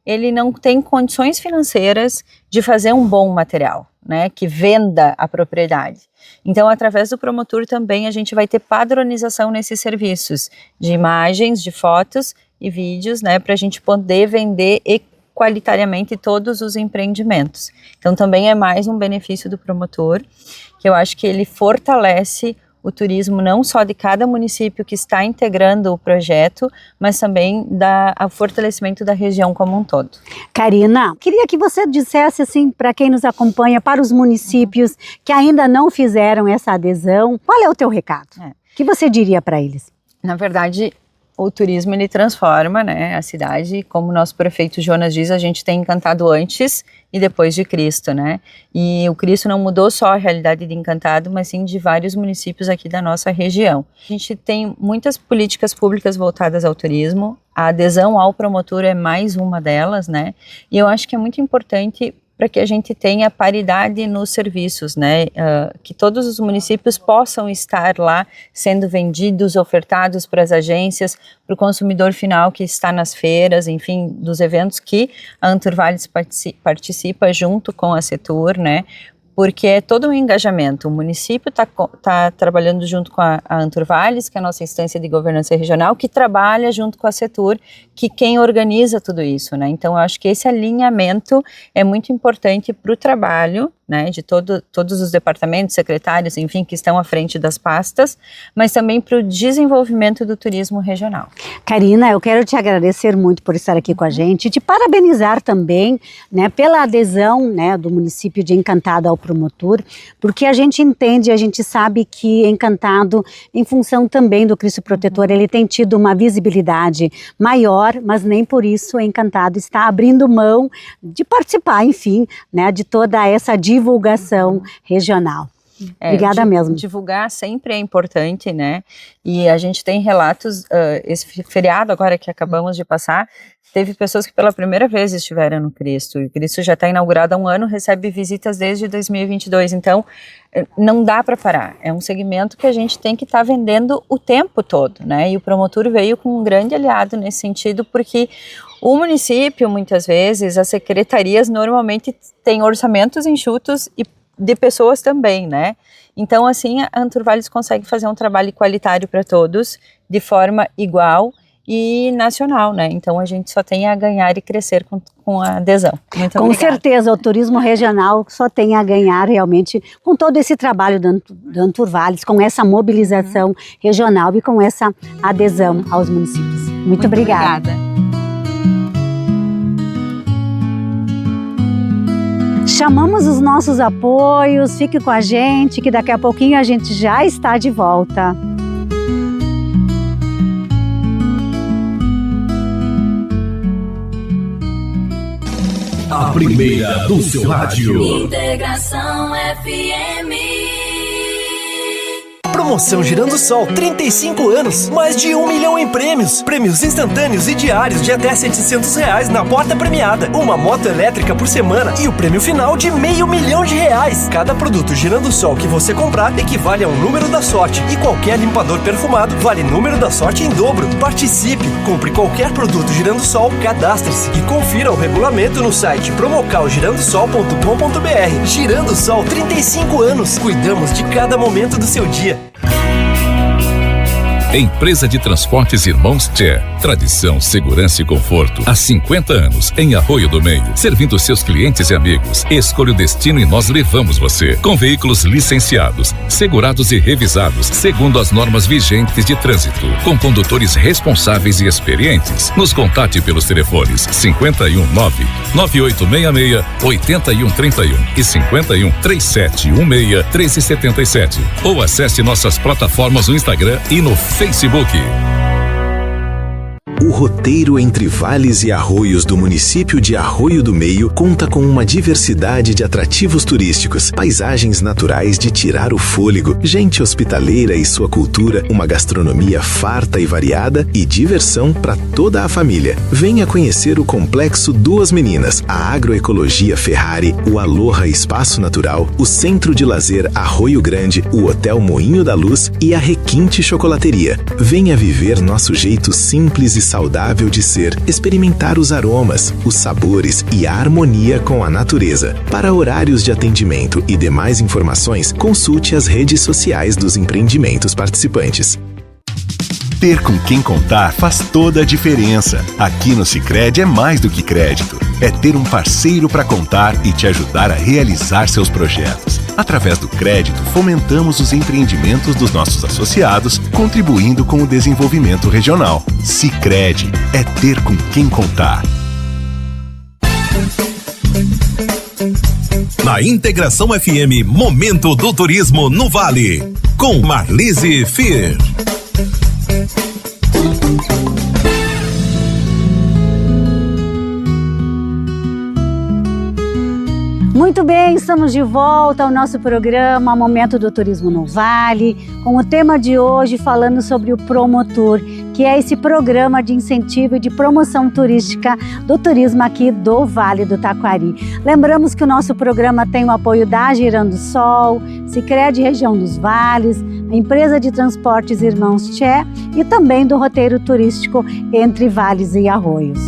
ele não tem condições financeiras de fazer um bom material, né, que venda a propriedade. Então, através do Promotur também a gente vai ter padronização nesses serviços de imagens, de fotos e vídeos, né, para a gente poder vender qualitariamente todos os empreendimentos. Então também é mais um benefício do Promotur, que eu acho que ele fortalece o turismo não só de cada município que está integrando o projeto, mas também o fortalecimento da região como um todo. Karina, queria que você dissesse assim para quem nos acompanha, para os municípios que ainda não fizeram essa adesão, qual é o teu recado? O que você diria para eles? Na verdade, o turismo ele transforma, né, a cidade. Como o nosso prefeito Jonas diz, a gente tem Encantado antes e depois de Cristo, né? E o Cristo não mudou só a realidade de Encantado, mas sim de vários municípios aqui da nossa região. A gente tem muitas políticas públicas voltadas ao turismo. A adesão ao promotor é mais uma delas, né? E eu acho que é muito importante para que a gente tenha paridade nos serviços, né? Que todos os municípios possam estar lá sendo vendidos, ofertados para as agências, para o consumidor final que está nas feiras, enfim, dos eventos que a Anturvales participa junto com a Setur, né? Porque é todo um engajamento. O município está trabalhando junto com a Anturvales, que é a nossa instância de governança regional, que trabalha junto com a Setur, que quem organiza tudo isso, né? Então, eu acho que esse alinhamento é muito importante para o trabalho, né, de todos os departamentos, secretários, enfim, que estão à frente das pastas, mas também para o desenvolvimento do turismo regional. Karina, eu quero te agradecer muito por estar aqui com a gente e te parabenizar também, né, pela adesão, né, do município de Encantado ao promotor, porque a gente entende, a gente sabe que Encantado, em função também do Cristo Protetor, ele tem tido uma visibilidade maior, mas nem por isso Encantado está abrindo mão de participar, enfim, né, de toda essa divulgação regional. Obrigada mesmo. Divulgar sempre é importante, né? E a gente tem relatos, esse feriado agora que acabamos de passar, teve pessoas que pela primeira vez estiveram no Cristo, e o Cristo já está inaugurado há um ano, recebe visitas desde 2022, então não dá para parar, é um segmento que a gente tem que estar vendendo o tempo todo, né? E o promotor veio com um grande aliado nesse sentido, porque o município, muitas vezes, as secretarias normalmente têm orçamentos enxutos e de pessoas também, né? Então, assim, a Anturvales consegue fazer um trabalho igualitário para todos, de forma igual e nacional, né? Então, a gente só tem a ganhar e crescer com a adesão. Muito com obrigada. Certeza, o turismo regional só tem a ganhar realmente com todo esse trabalho da Anturvales, com essa mobilização regional e com essa adesão aos municípios. Muito obrigada. Chamamos os nossos apoios, fique com a gente que daqui a pouquinho a gente já está de volta. A primeira do seu rádio. Integração FM. Promoção Girando Sol, 35 anos, mais de 1 milhão em prêmios. Prêmios instantâneos e diários de até R$700 na porta premiada. Uma moto elétrica por semana e o prêmio final de R$500 mil. Cada produto Girando Sol que você comprar equivale a um número da sorte. E qualquer limpador perfumado vale número da sorte em dobro. Participe, compre qualquer produto Girando Sol, cadastre-se e confira o regulamento no site promocalgirandosol.com.br. Girando Sol, 35 anos. Cuidamos de cada momento do seu dia. Empresa de Transportes Irmãos Tchê. Tradição, segurança e conforto. Há 50 anos, em Arroio do Meio. Servindo seus clientes e amigos. Escolha o destino e nós levamos você. Com veículos licenciados, segurados e revisados, segundo as normas vigentes de trânsito. Com condutores responsáveis e experientes. Nos contate pelos telefones 519-9866-8131 e 51-3716-1377. Ou acesse nossas plataformas no Instagram e no Facebook. O roteiro entre vales e arroios do município de Arroio do Meio conta com uma diversidade de atrativos turísticos, paisagens naturais de tirar o fôlego, gente hospitaleira e sua cultura, uma gastronomia farta e variada e diversão para toda a família. Venha conhecer o Complexo Duas Meninas, a Agroecologia Ferrari, o Aloha Espaço Natural, o Centro de Lazer Arroio Grande, o Hotel Moinho da Luz e a Requinte Chocolateria. Venha viver nosso jeito simples e saudável de ser, experimentar os aromas, os sabores e a harmonia com a natureza. Para horários de atendimento e demais informações, consulte as redes sociais dos empreendimentos participantes. Ter com quem contar faz toda a diferença. Aqui no Sicredi é mais do que crédito. É ter um parceiro para contar e te ajudar a realizar seus projetos. Através do crédito, fomentamos os empreendimentos dos nossos associados, contribuindo com o desenvolvimento regional. Sicredi é ter com quem contar. Na Integração FM, Momento do Turismo no Vale, com Marlise Fier. Muito bem, estamos de volta ao nosso programa Momento do Turismo no Vale, com o tema de hoje falando sobre o Promotur, que é esse programa de incentivo e de promoção turística do turismo aqui do Vale do Taquari. Lembramos que o nosso programa tem o apoio da Girando Sol, Sicredi Região dos Vales, a empresa de transportes Irmãos Tché e também do roteiro turístico Entre Vales e Arroios.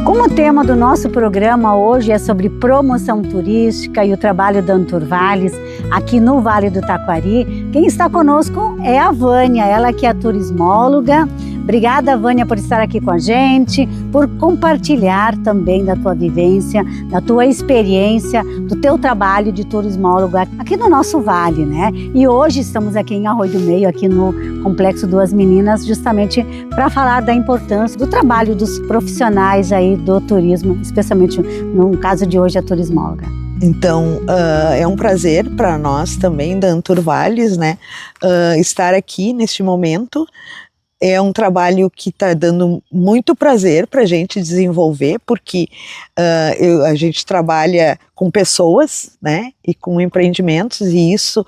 O tema do nosso programa hoje é sobre promoção turística e o trabalho da Anturvales aqui no Vale do Taquari. Quem está conosco é a Vânia, ela que é turismóloga. Obrigada, Vânia, por estar aqui com a gente, por compartilhar também da tua vivência, da tua experiência, do teu trabalho de turismólogo aqui no nosso Vale, né? E hoje estamos aqui em Arroio do Meio, aqui no Complexo Duas Meninas, justamente para falar da importância do trabalho dos profissionais aí do turismo, especialmente no caso de hoje a turismóloga. Então, é um prazer para nós também da Anturvales, né, estar aqui neste momento. É um trabalho que está dando muito prazer para a gente desenvolver, porque a gente trabalha com pessoas, né, e com empreendimentos, e isso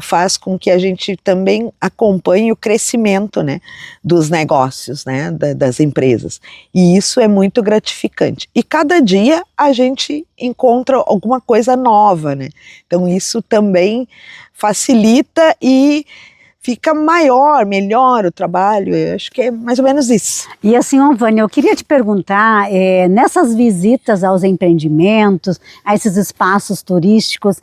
faz com que a gente também acompanhe o crescimento, né, dos negócios, né, das empresas. E isso é muito gratificante. E cada dia a gente encontra alguma coisa nova, né? Então isso também facilita e fica maior, melhor o trabalho. Eu acho que é mais ou menos isso. E assim, Vânia, eu queria te perguntar, nessas visitas aos empreendimentos, a esses espaços turísticos,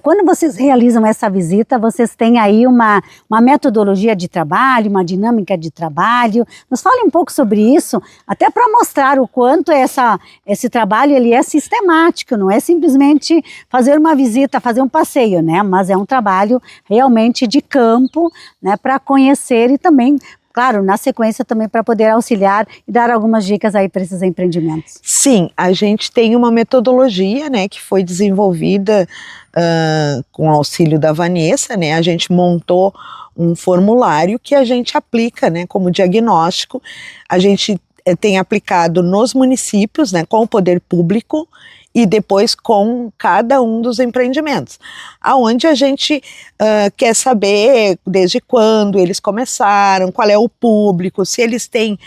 quando vocês realizam essa visita, vocês têm aí uma metodologia de trabalho, uma dinâmica de trabalho. Nos fale um pouco sobre isso, até para mostrar o quanto esse trabalho ele é sistemático, não é simplesmente fazer uma visita, fazer um passeio, né? Mas é um trabalho realmente de campo, né, para conhecer e também, claro, na sequência também para poder auxiliar e dar algumas dicas aí para esses empreendimentos. Sim, a gente tem uma metodologia, né, que foi desenvolvida com o auxílio da Vanessa, né, a gente montou um formulário que a gente aplica, né, como diagnóstico. A gente tem aplicado nos municípios, né, com o poder público, e depois com cada um dos empreendimentos, aonde a gente quer saber desde quando eles começaram, qual é o público, se eles têm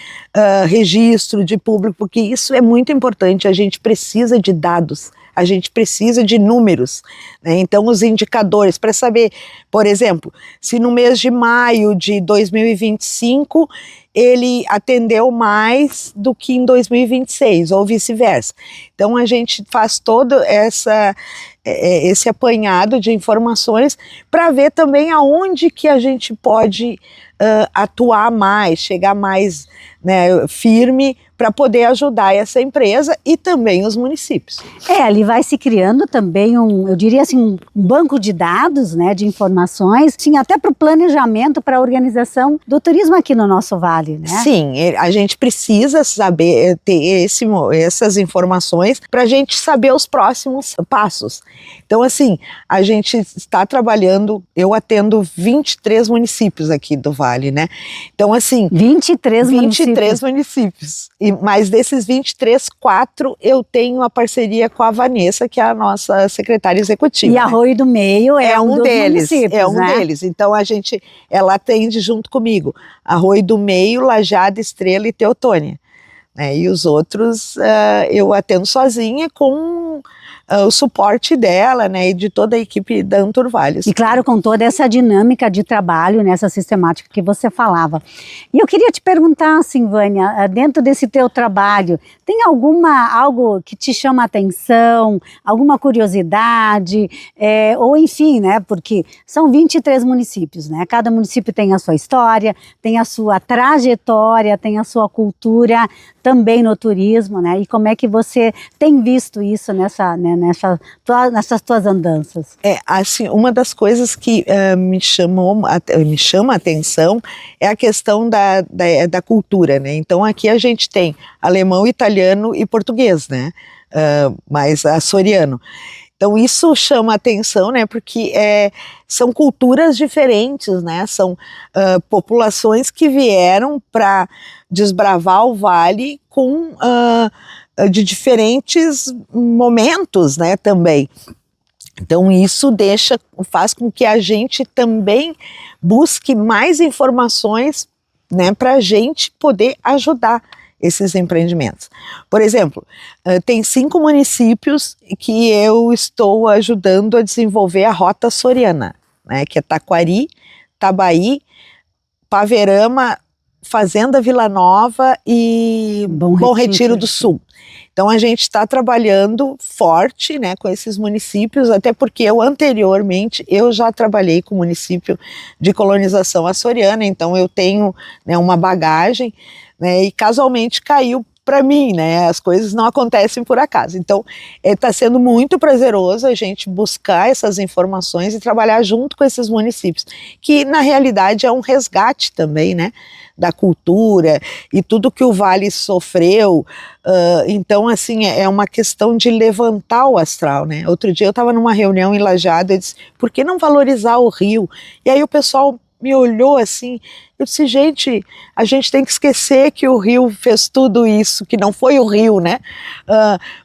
registro de público, porque isso é muito importante, a gente precisa de dados, a gente precisa de números, né? Então os indicadores para saber, por exemplo, se no mês de maio de 2025 ele atendeu mais do que em 2026 ou vice-versa. Então a gente faz todo esse apanhado de informações para ver também aonde que a gente pode atuar mais, chegar mais, né, firme para poder ajudar essa empresa e também os municípios. Ali vai se criando também eu diria assim, um banco de dados, né, de informações, sim, até para o planejamento, para a organização do turismo aqui no nosso Vale, né? Sim, a gente precisa saber ter essas informações para a gente saber os próximos passos. Então, assim, a gente está trabalhando, eu atendo 23 municípios aqui do Vale, né? Então, assim... 23 municípios. Mas desses 23, 4 eu tenho a parceria com a Vanessa, que é a nossa secretária executiva. E Arroio do Meio é um deles. É um deles. Então ela atende junto comigo. Arroio do Meio, Lajada, Estrela e Teotônia. E os outros eu atendo sozinha com o suporte dela, né, e de toda a equipe da Anturvalhos. E claro, com toda essa dinâmica de trabalho, nessa sistemática que você falava. E eu queria te perguntar, assim, Vânia, dentro desse teu trabalho, tem algo que te chama a atenção, alguma curiosidade, ou enfim, né, porque são 23 municípios, né, cada município tem a sua história, tem a sua trajetória, tem a sua cultura, também no turismo, né, e como é que você tem visto isso nessas tuas andanças? Assim, uma das coisas que me chama a atenção é a questão da cultura, né, então aqui a gente tem alemão, italiano e português, né, mas açoriano. Então isso chama a atenção, né, porque são culturas diferentes, né, são populações que vieram para desbravar o vale de diferentes momentos, né, também. Então isso faz com que a gente também busque mais informações, né, para a gente poder ajudar esses empreendimentos. Por exemplo, tem 5 municípios que eu estou ajudando a desenvolver a Rota Açoriana, né, que é Taquari, Tabaí, Paverama, Fazenda Vila Nova e Bom Retiro do Sul. Então a gente está trabalhando forte, né, com esses municípios, até porque anteriormente eu já trabalhei com o município de colonização açoriana, então eu tenho, né, uma bagagem, né, e casualmente caiu para mim, né, as coisas não acontecem por acaso. Então está sendo muito prazeroso a gente buscar essas informações e trabalhar junto com esses municípios, que na realidade é um resgate também, né, da cultura e tudo que o Vale sofreu. Então assim, é uma questão de levantar o astral, né. Outro dia eu estava numa reunião em Lajeado e disse, por que não valorizar o rio? E aí o pessoal me olhou assim, eu disse, gente, a gente tem que esquecer que o rio fez tudo isso, que não foi o rio, né,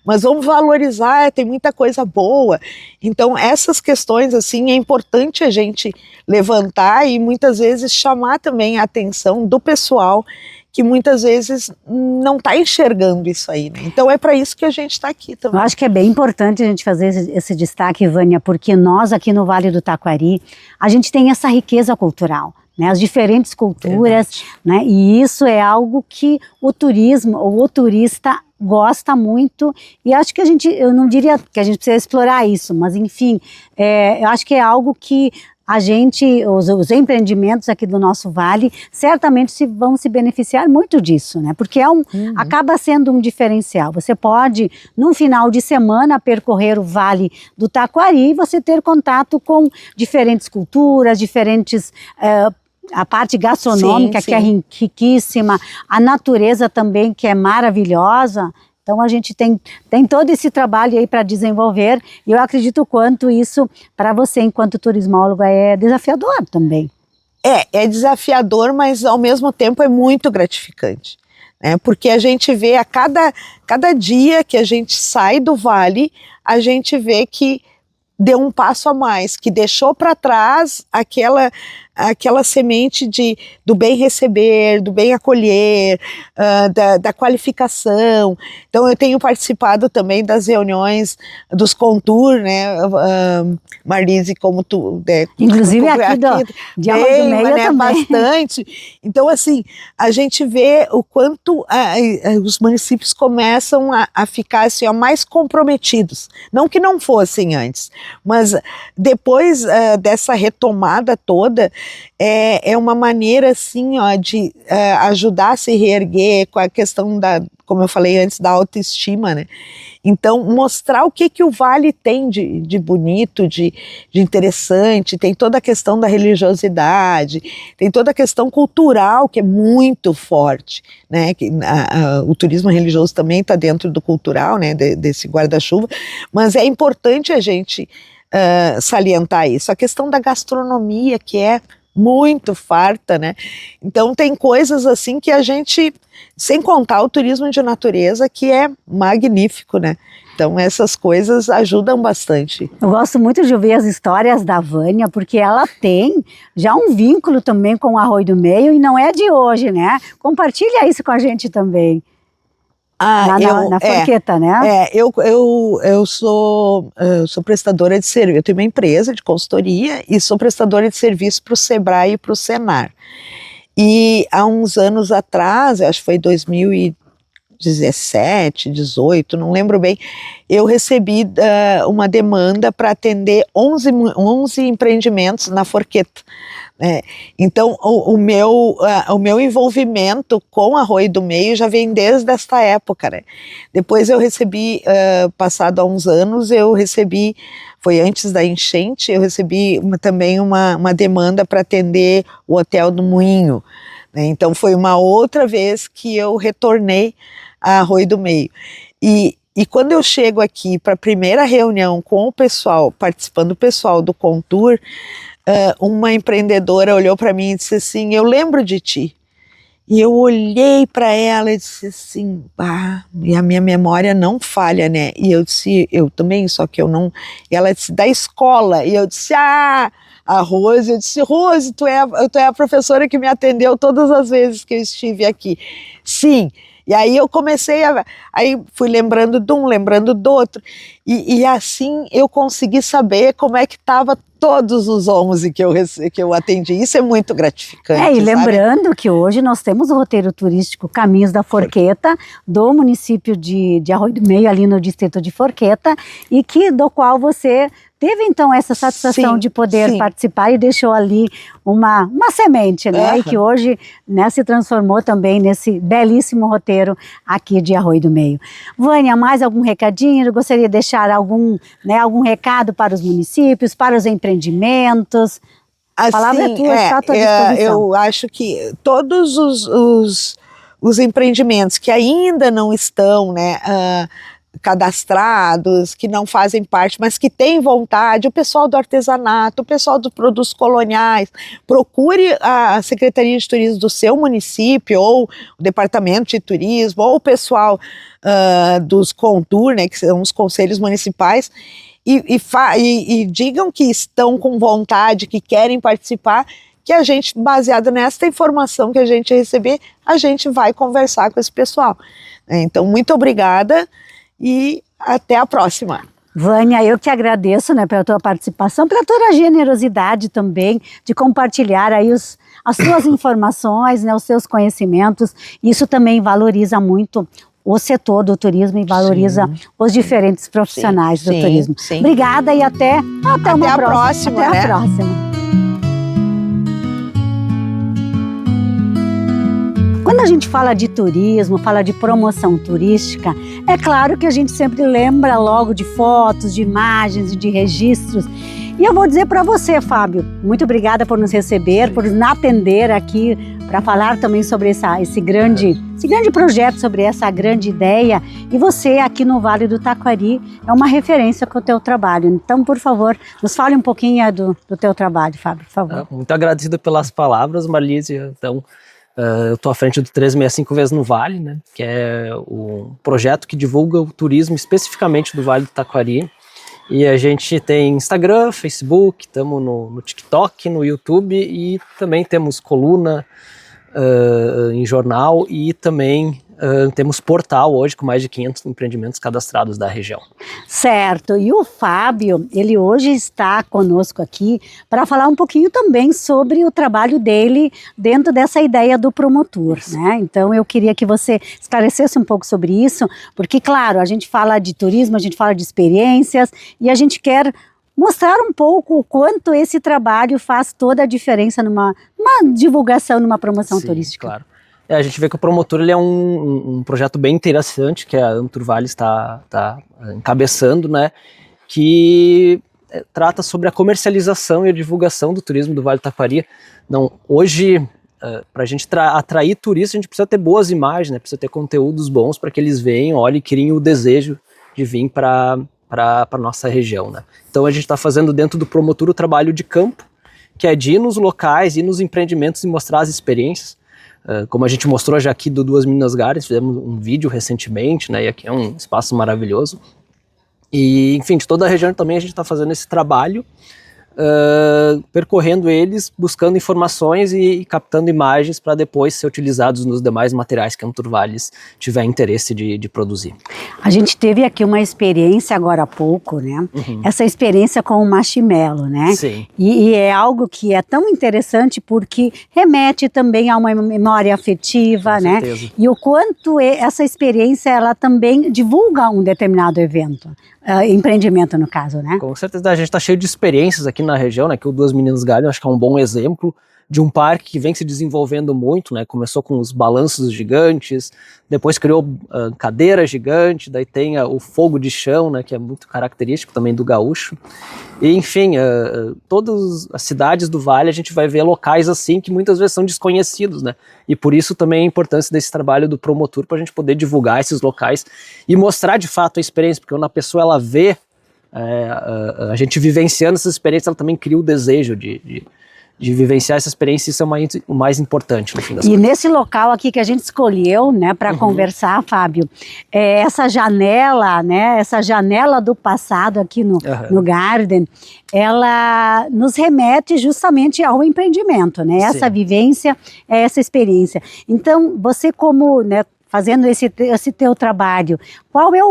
mas vamos valorizar, tem muita coisa boa. Então essas questões assim, é importante a gente levantar e muitas vezes chamar também a atenção do pessoal que muitas vezes não está enxergando isso aí, né? Então é para isso que a gente está aqui também. Eu acho que é bem importante a gente fazer esse destaque, Vânia, porque nós aqui no Vale do Taquari, a gente tem essa riqueza cultural, né? As diferentes culturas, né? E isso é algo que o turismo, ou o turista gosta muito, e acho que eu não diria que a gente precisa explorar isso, mas enfim, eu acho que é algo que a gente, os empreendimentos aqui do nosso vale, certamente vão se beneficiar muito disso, né? Porque acaba sendo um diferencial. Você pode, num final de semana, percorrer o Vale do Taquari e você ter contato com diferentes culturas, diferentes... a parte gastronômica, que é riquíssima, a natureza também, que é maravilhosa. Então a gente tem todo esse trabalho aí para desenvolver, e eu acredito o quanto isso, para você enquanto turismólogo, é desafiador também. É desafiador, mas ao mesmo tempo é muito gratificante, né? Porque a gente vê a cada dia que a gente sai do vale, a gente vê que deu um passo a mais, que deixou para trás aquela semente do bem receber, do bem acolher, da qualificação. Então eu tenho participado também das reuniões dos Contour, né, Marlise, como tu... Inclusive aqui de Arroio do Meio, né, também. Bastante. Então assim, a gente vê o quanto os municípios começam a ficar assim, mais comprometidos. Não que não fossem antes, mas depois dessa retomada toda, é uma maneira assim, de ajudar a se reerguer com a questão como eu falei antes, da autoestima, né? Então, mostrar o que o Vale tem de bonito, de interessante, tem toda a questão da religiosidade, tem toda a questão cultural, que é muito forte, né? O turismo religioso também está dentro do cultural, né? Desse guarda-chuva, mas é importante a gente salientar isso. A questão da gastronomia, que é muito farta, né? Então tem coisas assim que a gente, sem contar o turismo de natureza, que é magnífico, né? Então essas coisas ajudam bastante. Eu gosto muito de ouvir as histórias da Vânia, porque ela tem já um vínculo também com o Arroio do Meio, e não é de hoje, né? Compartilha isso com a gente também. Na Forqueta, né? Eu sou prestadora de serviço. Eu tenho uma empresa de consultoria e sou prestadora de serviço para o Sebrae e para o Senar. E há uns anos atrás, acho que foi 2017, 18, não lembro bem, eu recebi uma demanda para atender 11 empreendimentos na Forqueta. Então, o meu envolvimento com Arroio do Meio já vem desde esta época, né? Depois eu recebi, passado há uns anos, foi antes da enchente, eu recebi também uma demanda para atender o Hotel do Moinho, né? Então, foi uma outra vez que eu retornei a Arroio do Meio. E quando eu chego aqui para a primeira reunião com o pessoal, participando do pessoal do Contour, uma empreendedora olhou para mim e disse assim, eu lembro de ti. E eu olhei para ela e disse assim, e a minha memória não falha, né? E eu disse, eu também, só que eu não... E ela disse, da escola. E eu disse, a Rose. Eu disse, Rose, tu é a professora que me atendeu todas as vezes que eu estive aqui. Sim. E aí eu comecei aí fui lembrando de um, lembrando do outro, e assim eu consegui saber como é que estava todos os 11 que eu atendi. Isso é muito gratificante. E lembrando que hoje nós temos o roteiro turístico Caminhos da Forqueta, do município de Arroio do Meio, ali no distrito de Forqueta, e do qual você teve então essa satisfação de poder participar e deixou ali uma semente, né? E que hoje, né, se transformou também nesse belíssimo roteiro aqui de Arroio do Meio. Vânia, mais algum recadinho? Eu gostaria de deixar algum recado para os municípios, para os empreendimentos? A palavra é tua, está à tua disposição. Eu acho que todos os empreendimentos que ainda não estão, né, cadastrados, que não fazem parte, mas que têm vontade, o pessoal do artesanato, o pessoal dos produtos coloniais, procure a Secretaria de Turismo do seu município, ou o Departamento de Turismo, ou o pessoal dos Contour, né, que são os conselhos municipais, e digam que estão com vontade, que querem participar, que a gente, baseado nesta informação que a gente receber, a gente vai conversar com esse pessoal. Então, muito obrigada e até a próxima. Vânia, eu que agradeço, né, pela tua participação, pela tua generosidade também de compartilhar aí as suas informações, né, os seus conhecimentos. Isso também valoriza muito o setor do turismo e valoriza os diferentes profissionais do turismo. Obrigada e até uma próxima. Até a próxima. Quando a gente fala de turismo, fala de promoção turística, é claro que a gente sempre lembra logo de fotos, de imagens e de registros. E eu vou dizer para você, Fábio, muito obrigada por nos receber, por nos atender aqui, para falar também sobre esse grande projeto, sobre essa grande ideia. E você aqui no Vale do Taquari é uma referência com o teu trabalho. Então, por favor, nos fale um pouquinho do teu trabalho, Fábio, por favor. Muito agradecido pelas palavras, Marlise. Então, eu estou à frente do 365 Vezes no Vale, né, que é um projeto que divulga o turismo especificamente do Vale do Taquari. E a gente tem Instagram, Facebook, estamos no TikTok, no YouTube e também temos coluna em jornal e também temos portal hoje com mais de 500 empreendimentos cadastrados da região. Certo, e o Fábio, ele hoje está conosco aqui para falar um pouquinho também sobre o trabalho dele dentro dessa ideia do Promotur, né? Então eu queria que você esclarecesse um pouco sobre isso, porque claro, a gente fala de turismo, a gente fala de experiências e a gente quer mostrar um pouco o quanto esse trabalho faz toda a diferença numa divulgação, numa promoção turística. Claro. A gente vê que o Promotur ele é um projeto bem interessante que a Amtur Vale está encabeçando, né, que trata sobre a comercialização e a divulgação do turismo do Vale do Taquari. Hoje, para a gente atrair turistas, a gente precisa ter boas imagens, né, precisa ter conteúdos bons para que eles venham, olhem e criem o desejo de vir para a nossa região, né. Então a gente está fazendo dentro do Promotur o trabalho de campo, que é de ir nos locais, ir nos empreendimentos e mostrar as experiências. Como a gente mostrou já aqui do Duas Minas Gardens, fizemos um vídeo recentemente, né, e aqui é um espaço maravilhoso. E, enfim, de toda a região também a gente está fazendo esse trabalho percorrendo eles, buscando informações e captando imagens para depois ser utilizados nos demais materiais que a Anturvallis tiver interesse de produzir. A gente teve aqui uma experiência agora há pouco, né? Essa experiência com o marshmallow, né? Sim. E é algo que é tão interessante porque remete também a uma memória afetiva, Com né? certeza. E o quanto essa experiência, ela também divulga um determinado evento, empreendimento no caso, né? Com certeza, a gente está cheio de experiências aqui na região, né, que o Duas Meninas Galham acho que é um bom exemplo de um parque que vem se desenvolvendo muito, né, começou com os balanços gigantes, depois criou cadeira gigante, daí tem o fogo de chão, né, que é muito característico também do gaúcho, e enfim, todas as cidades do Vale a gente vai ver locais assim que muitas vezes são desconhecidos, né, e por isso também a importância desse trabalho do promotor para a gente poder divulgar esses locais e mostrar de fato a experiência, porque quando a pessoa ela vê a gente vivenciando essa experiência, ela também cria o desejo de vivenciar essa experiência, isso é o mais importante no fim das contas. E nesse local aqui que a gente escolheu, né, para conversar, Fábio, essa janela, né, essa janela do passado aqui no Garden, ela nos remete justamente ao empreendimento, né, essa vivência, essa experiência. Então, você como, né, fazendo esse teu trabalho, qual é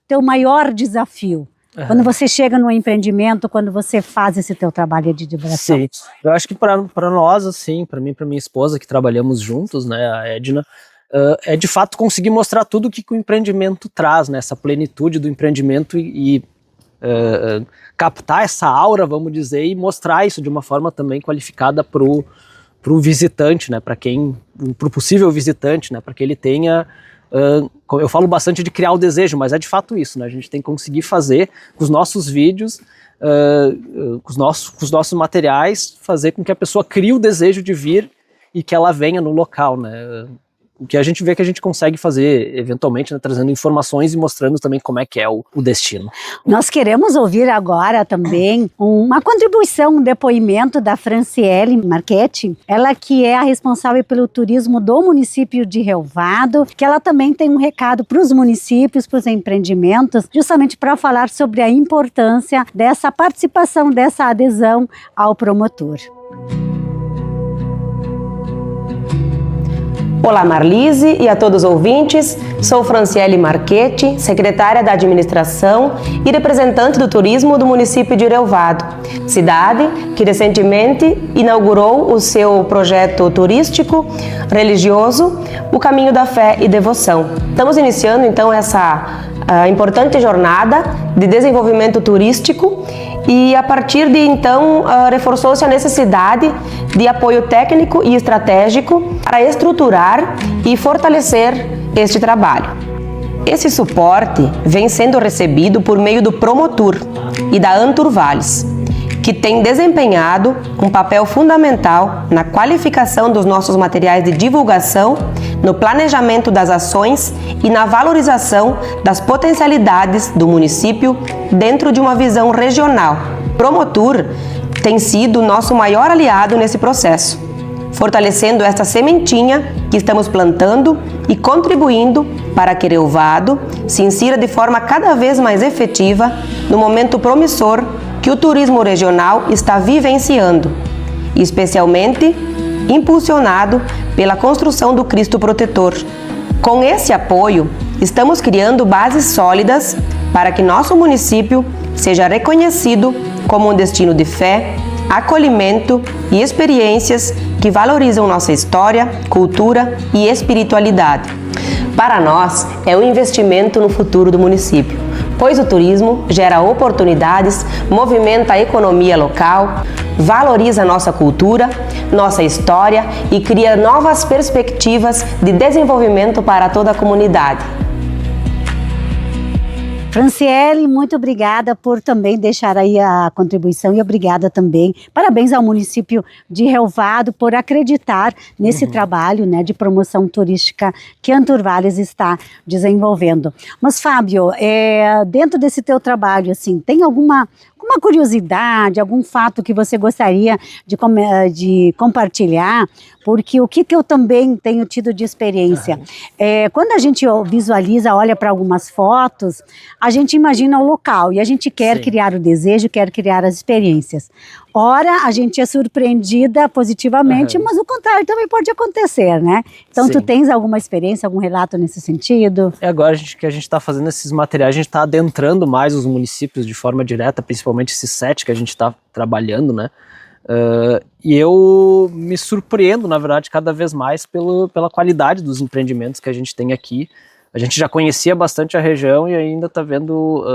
teu maior desafio? Quando você chega no empreendimento, quando você faz esse teu trabalho de divulgação? Sim, eu acho que para nós, assim, para mim e para minha esposa, que trabalhamos juntos, né, a Edna, é de fato conseguir mostrar tudo o que o empreendimento traz, né, essa plenitude do empreendimento e captar essa aura, vamos dizer, e mostrar isso de uma forma também qualificada pro visitante, né, para o possível visitante, né, para que ele tenha... eu falo bastante de criar o desejo, mas é de fato isso, né? A gente tem que conseguir fazer com os nossos vídeos, com os nossos materiais, fazer com que a pessoa crie o desejo de vir e que ela venha no local, né? O que a gente vê que a gente consegue fazer, eventualmente, né, trazendo informações e mostrando também como é que é o destino. Nós queremos ouvir agora também uma contribuição, um depoimento da Franciele Marchetti, ela que é a responsável pelo turismo do município de Rio Vado, que ela também tem um recado para os municípios, para os empreendimentos, justamente para falar sobre a importância dessa participação, dessa adesão ao promotor. Olá Marlise e a todos os ouvintes, sou Franciele Marchetti, secretária da Administração e representante do turismo do município de Rio Vado, cidade que recentemente inaugurou o seu projeto turístico religioso, o Caminho da Fé e Devoção. Estamos iniciando então essa importante jornada de desenvolvimento turístico e a partir de então reforçou-se a necessidade de apoio técnico e estratégico para estruturar e fortalecer este trabalho. Esse suporte vem sendo recebido por meio do Promotur e da Anturvallis, que tem desempenhado um papel fundamental na qualificação dos nossos materiais de divulgação, no planejamento das ações e na valorização das potencialidades do município dentro de uma visão regional. Promotur tem sido o nosso maior aliado nesse processo, fortalecendo esta sementinha que estamos plantando e contribuindo para que Rio Vado se insira de forma cada vez mais efetiva no momento promissor que o turismo regional está vivenciando, especialmente impulsionado pela construção do Cristo Protetor. Com esse apoio, estamos criando bases sólidas para que nosso município seja reconhecido como um destino de fé, acolhimento e experiências que valorizam nossa história, cultura e espiritualidade. Para nós, é um investimento no futuro do município, pois o turismo gera oportunidades, movimenta a economia local, valoriza nossa cultura, nossa história e cria novas perspectivas de desenvolvimento para toda a comunidade. Franciele, muito obrigada por também deixar aí a contribuição e obrigada também, parabéns ao município de Rio Vado por acreditar nesse trabalho, né, de promoção turística que a Anturvallis está desenvolvendo. Mas Fábio, dentro desse teu trabalho, assim, tem alguma curiosidade, algum fato que você gostaria de compartilhar porque o que eu também tenho tido de experiência, quando a gente visualiza, olha para algumas fotos, a gente imagina o local e a gente quer criar o desejo, quer criar as experiências. Ora, a gente é surpreendida positivamente, mas o contrário também pode acontecer, né? Então, tu tens alguma experiência, algum relato nesse sentido? Agora que a gente está fazendo esses materiais, a gente está adentrando mais os municípios de forma direta, principalmente esses 7 que a gente está trabalhando, né? E eu me surpreendo, na verdade, cada vez mais pela qualidade dos empreendimentos que a gente tem aqui. A gente já conhecia bastante a região e ainda está vendo,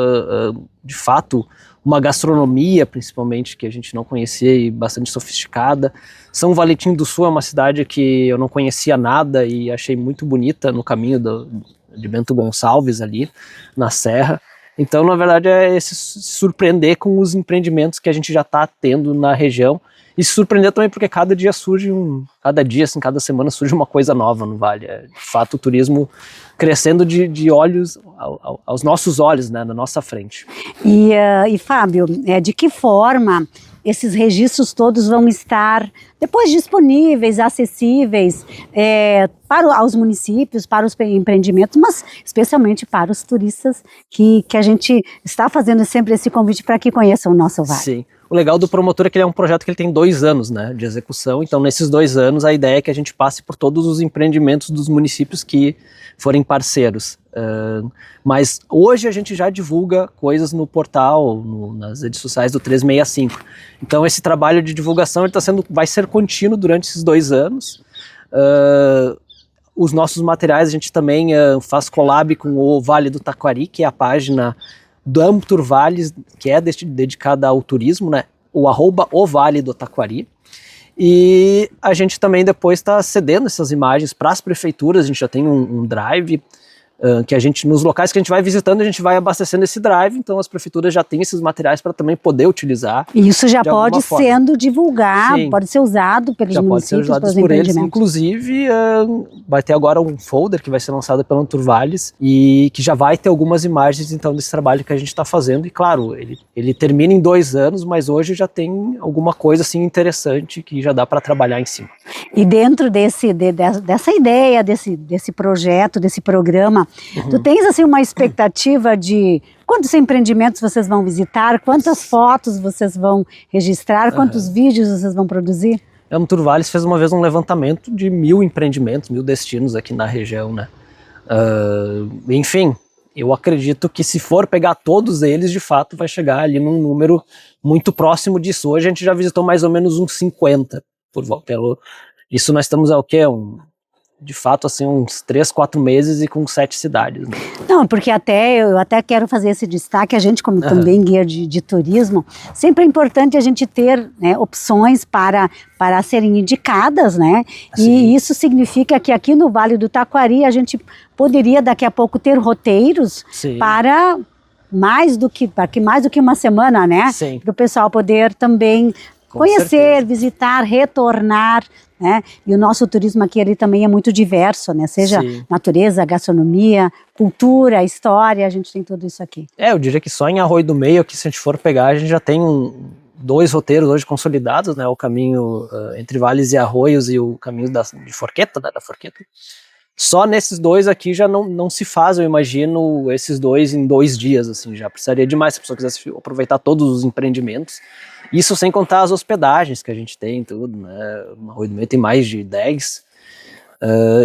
de fato, uma gastronomia, principalmente, que a gente não conhecia e bastante sofisticada. São Valentim do Sul é uma cidade que eu não conhecia nada e achei muito bonita no caminho de Bento Gonçalves ali, na Serra. Então, na verdade, é se surpreender com os empreendimentos que a gente já está tendo na região e se surpreender também porque cada dia, assim, cada semana surge uma coisa nova no Vale. De fato, o turismo crescendo de olhos aos nossos olhos, né, na nossa frente. E Fábio, de que forma esses registros todos vão estar depois disponíveis, acessíveis aos municípios, para os empreendimentos, mas especialmente para os turistas que a gente está fazendo sempre esse convite para que conheçam o nosso Vale. Sim. O legal do promotor é que ele é um projeto que ele tem 2 anos, né, de execução. Então, nesses 2 anos, a ideia é que a gente passe por todos os empreendimentos dos municípios que forem parceiros. Mas hoje a gente já divulga coisas no portal, nas redes sociais do 365. Então, esse trabalho de divulgação ele vai ser contínuo durante esses 2 anos. Os nossos materiais, a gente também faz collab com o Vale do Taquari, que é a página do Amptur Vales, que é dedicada ao turismo, né? O @Vale do Taquari. E a gente também depois está cedendo essas imagens para as prefeituras. A gente já tem um drive que a gente, nos locais que a gente vai visitando, a gente vai abastecendo esse drive, então as prefeituras já têm esses materiais para também poder utilizar. E isso já pode sendo divulgado, pode ser usado pelos municípios, pelos empreendimentos. Inclusive, vai ter agora um folder que vai ser lançado pela Amptur Vales e que já vai ter algumas imagens, então, desse trabalho que a gente está fazendo. E, claro, ele termina em 2 anos, mas hoje já tem alguma coisa, assim, interessante que já dá para trabalhar em cima. E dentro dessa ideia, desse projeto, desse programa, tu tens assim uma expectativa de quantos empreendimentos vocês vão visitar, quantas fotos vocês vão registrar, quantos vídeos vocês vão produzir? A Amptur Vales fez uma vez um levantamento de 1000 empreendimentos, 1000 destinos aqui na região, né? Enfim, eu acredito que se for pegar todos eles, de fato vai chegar ali num número muito próximo disso. Hoje a gente já visitou mais ou menos uns 50 isso nós estamos de fato, assim, uns 3, 4 meses e com 7 cidades. Né? Não, porque eu até quero fazer esse destaque, a gente como também guia de turismo, sempre é importante a gente ter, né, opções para serem indicadas, né? E isso significa que aqui no Vale do Taquari a gente poderia daqui a pouco ter roteiros para mais do que uma semana, né? Para o pessoal poder também conhecer, visitar, retornar, né? E o nosso turismo aqui ele também é muito diverso, né? Seja natureza, gastronomia, cultura, história, a gente tem tudo isso aqui. Eu diria que só em Arroio do Meio, aqui se a gente for pegar, a gente já tem 2 roteiros hoje consolidados, né? O caminho entre Vales e Arroios e o caminho de Forqueta, né? Da Forqueta. Só nesses 2 aqui já não se faz, eu imagino, esses 2 em 2 dias, assim, já precisaria demais se a pessoa quisesse aproveitar todos os empreendimentos. Isso sem contar as hospedagens que a gente tem, tudo, né? Arroio do Meio tem mais de 10.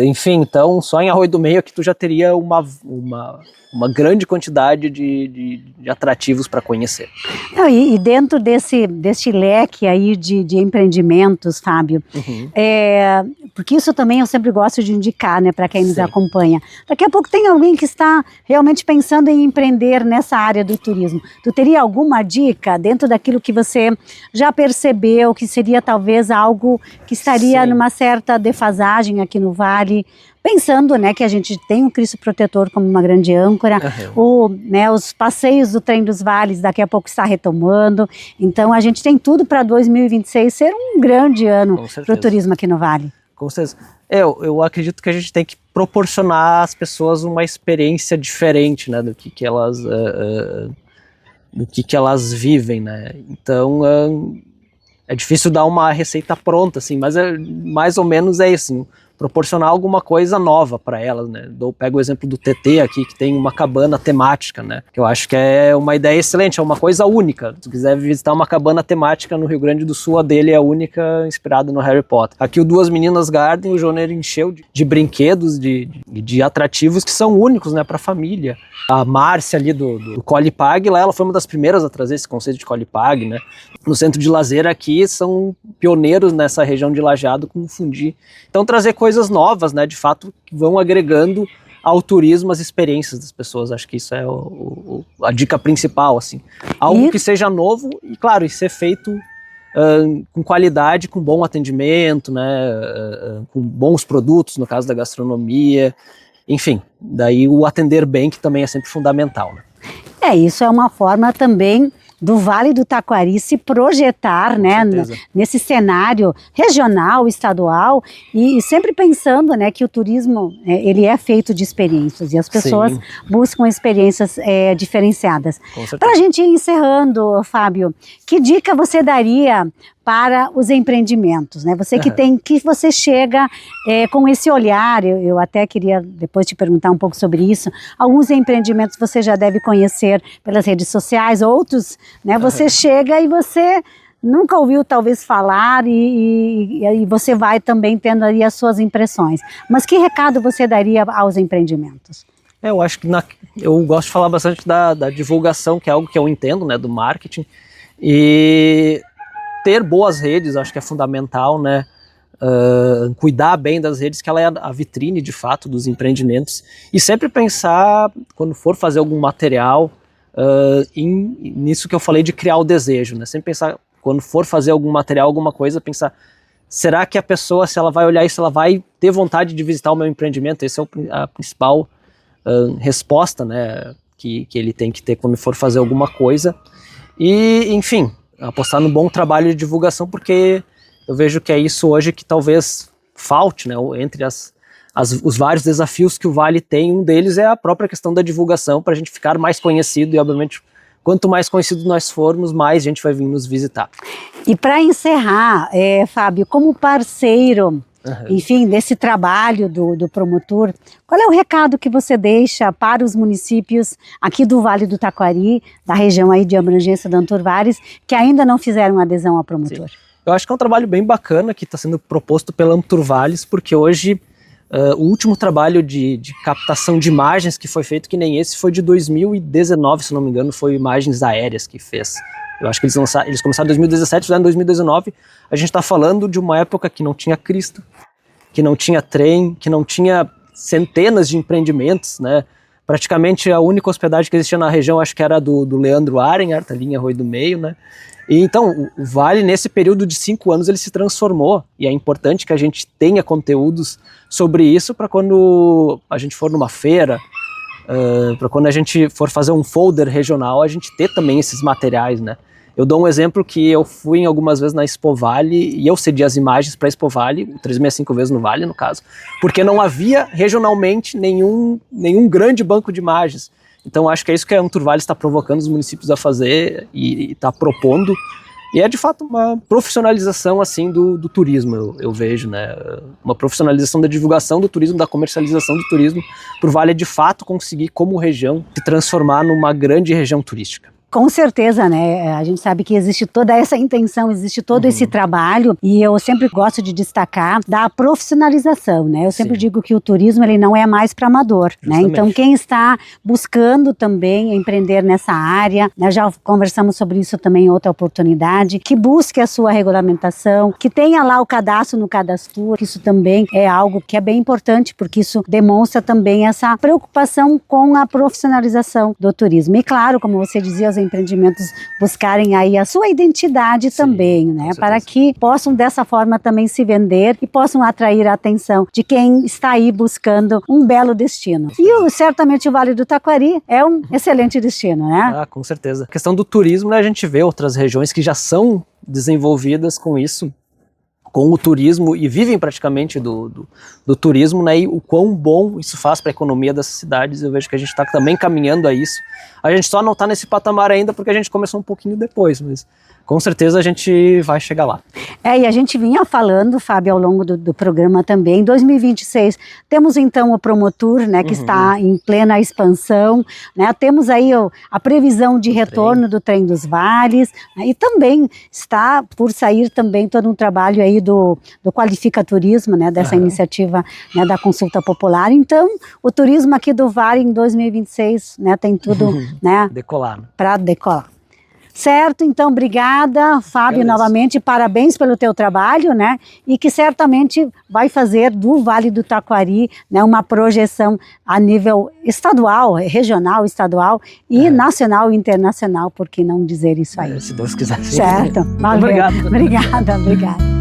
Enfim, então só em Arroio do Meio aqui tu já teria uma grande quantidade de atrativos para conhecer. E dentro deste leque aí de empreendimentos, Fábio, porque isso também eu sempre gosto de indicar, né, para quem nos acompanha. Daqui a pouco tem alguém que está realmente pensando em empreender nessa área do turismo. Tu teria alguma dica dentro daquilo que você já percebeu que seria talvez algo que estaria numa certa defasagem aqui no Vale? Pensando, né, que a gente tem o Cristo Protetor como uma grande âncora, os passeios do Trem dos Vales daqui a pouco está retomando, então a gente tem tudo para 2026 ser um grande ano para o turismo aqui no Vale. Com certeza. Eu acredito que a gente tem que proporcionar às pessoas uma experiência diferente, né, do que elas vivem, né, então É difícil dar uma receita pronta, assim, mas mais ou menos é isso, assim, proporcionar alguma coisa nova para elas, né? Pego o exemplo do TT aqui, que tem uma cabana temática, né? Que eu acho que é uma ideia excelente, é uma coisa única. Se quiser visitar uma cabana temática no Rio Grande do Sul, a dele é única, inspirada no Harry Potter. Aqui o Duas Meninas Garden, o Joneiro encheu de brinquedos, de atrativos que são únicos, né, para a família. A Márcia ali do Colipag, lá ela foi uma das primeiras a trazer esse conceito de Colipag, né? No centro de lazer aqui são pioneiros nessa região de Lajeado com fundir. Então trazer coisas novas, né, de fato, que vão agregando ao turismo as experiências das pessoas. Acho que isso é a dica principal, assim. Algo que seja novo e, claro, e ser feito com qualidade, com bom atendimento, né, com bons produtos, no caso da gastronomia. Enfim, daí o atender bem, que também é sempre fundamental, né? Isso é uma forma também do Vale do Taquari se projetar, né, nesse cenário regional, estadual, e sempre pensando, né, que o turismo ele é feito de experiências e as pessoas buscam experiências diferenciadas. Para a gente ir encerrando, Fábio, que dica você daria para os empreendimentos, né? Você que você chega com esse olhar, eu até queria depois te perguntar um pouco sobre isso. Alguns empreendimentos você já deve conhecer pelas redes sociais, outros, né? Você chega e você nunca ouviu talvez falar e você vai também tendo aí as suas impressões. Mas que recado você daria aos empreendimentos? Eu acho que eu gosto de falar bastante da divulgação, que é algo que eu entendo, né, do marketing, e ter boas redes, acho que é fundamental, né? Cuidar bem das redes, que ela é a vitrine, de fato, dos empreendimentos. E sempre pensar, quando for fazer algum material, nisso que eu falei de criar o desejo, né? Sempre pensar, quando for fazer algum material, alguma coisa, pensar, será que a pessoa, se ela vai olhar isso, ela vai ter vontade de visitar o meu empreendimento? Essa é a principal resposta, né, que ele tem que ter quando for fazer alguma coisa. E, enfim, apostar no bom trabalho de divulgação, porque eu vejo que é isso hoje que talvez falte, né, entre os vários desafios que o Vale tem. Um deles é a própria questão da divulgação, para a gente ficar mais conhecido, e obviamente quanto mais conhecido nós formos, mais gente vai vir nos visitar. E para encerrar, Fábio, como parceiro, enfim, desse trabalho do promotor, qual é o recado que você deixa para os municípios aqui do Vale do Taquari, da região aí de abrangência da Anturvares, que ainda não fizeram adesão ao promotor? Sim. Eu acho que é um trabalho bem bacana que está sendo proposto pela Anturvales, porque hoje o último trabalho de captação de imagens que foi feito, que nem esse, foi de 2019, se não me engano, foi imagens aéreas que fez. Eu acho que eles começaram em 2017, já em 2019 a gente está falando de uma época que não tinha Cristo, que não tinha trem, que não tinha centenas de empreendimentos, né? Praticamente a única hospedagem que existia na região, acho que era do Leandro Arenhart, ali em Arroio do Meio, né? E então o Vale, nesse período de 5 anos, ele se transformou, e é importante que a gente tenha conteúdos sobre isso para quando a gente for numa feira, para quando a gente for fazer um folder regional, a gente ter também esses materiais, né? Eu dou um exemplo que eu fui algumas vezes na Expo Vale e eu cedi as imagens para a Expo Vale, 365 vezes no Vale, no caso, porque não havia regionalmente nenhum grande banco de imagens. Então acho que é isso que a Anturvales está provocando os municípios a fazer e está propondo. E é de fato uma profissionalização assim do turismo, eu vejo, né? Uma profissionalização da divulgação do turismo, da comercialização do turismo, para o Vale de fato conseguir, como região, se transformar numa grande região turística. Com certeza, né? A gente sabe que existe toda essa intenção, existe todo esse trabalho, e eu sempre gosto de destacar da profissionalização, né? Eu sempre digo que o turismo ele não é mais para amador, né? Então quem está buscando também empreender nessa área, né? Já conversamos sobre isso também em outra oportunidade, que busque a sua regulamentação, que tenha lá o cadastro no Cadastro, que isso também é algo que é bem importante, porque isso demonstra também essa preocupação com a profissionalização do turismo. E claro, como você dizia, os empreendimentos buscarem aí a sua identidade também, né? Para que possam dessa forma também se vender e possam atrair a atenção de quem está aí buscando um belo destino. E certamente o Vale do Taquari é um excelente destino, né? Ah, com certeza. A questão do turismo, né, a gente vê outras regiões que já são desenvolvidas com isso, com o turismo, e vivem praticamente do turismo, né, e o quão bom isso faz para a economia dessas cidades. Eu vejo que a gente está também caminhando a isso. A gente só não está nesse patamar ainda porque a gente começou um pouquinho depois, mas com certeza a gente vai chegar lá. E a gente vinha falando, Fábio, ao longo do programa também, em 2026 temos então o Promotur, né, que está em plena expansão, né, temos aí a previsão de retorno do Trem dos Vales, né, e também está por sair também todo um trabalho aí do Qualifica Turismo, né, dessa iniciativa, né, da consulta popular. Então, o turismo aqui do Vale em 2026, né, tem tudo, né, para decolar. Certo, então obrigada, Fábio, novamente, parabéns pelo teu trabalho, né, e que certamente vai fazer do Vale do Taquari, né, uma projeção a nível estadual, regional, estadual e nacional e internacional, por que não dizer isso aí? Se Deus quiser. Certo, valeu. Obrigado. Obrigada.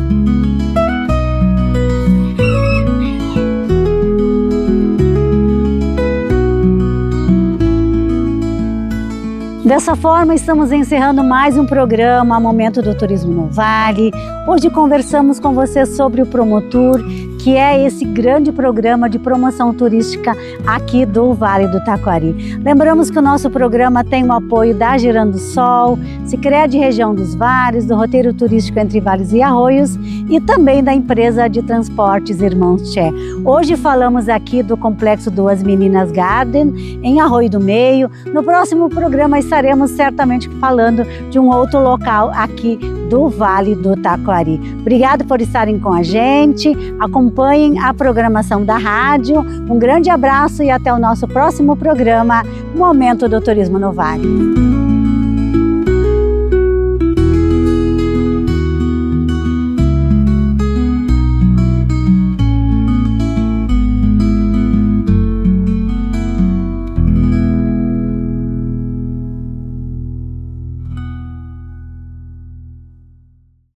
Dessa forma, estamos encerrando mais um programa Momento do Turismo no Vale. Hoje conversamos com você sobre o Promotur, que é esse grande programa de promoção turística aqui do Vale do Taquari. Lembramos que o nosso programa tem o apoio da Girando Sol, Sicredi Região dos Vales, do Roteiro Turístico Entre Vales e Arroios e também da empresa de transportes Irmãos Tché. Hoje falamos aqui do Complexo Duas Meninas Garden, em Arroio do Meio. No próximo programa estaremos certamente falando de um outro local aqui do Vale do Taquari. Obrigado por estarem com a gente, acompanhem a programação da rádio, um grande abraço e até o nosso próximo programa, Momento do Turismo no Vale.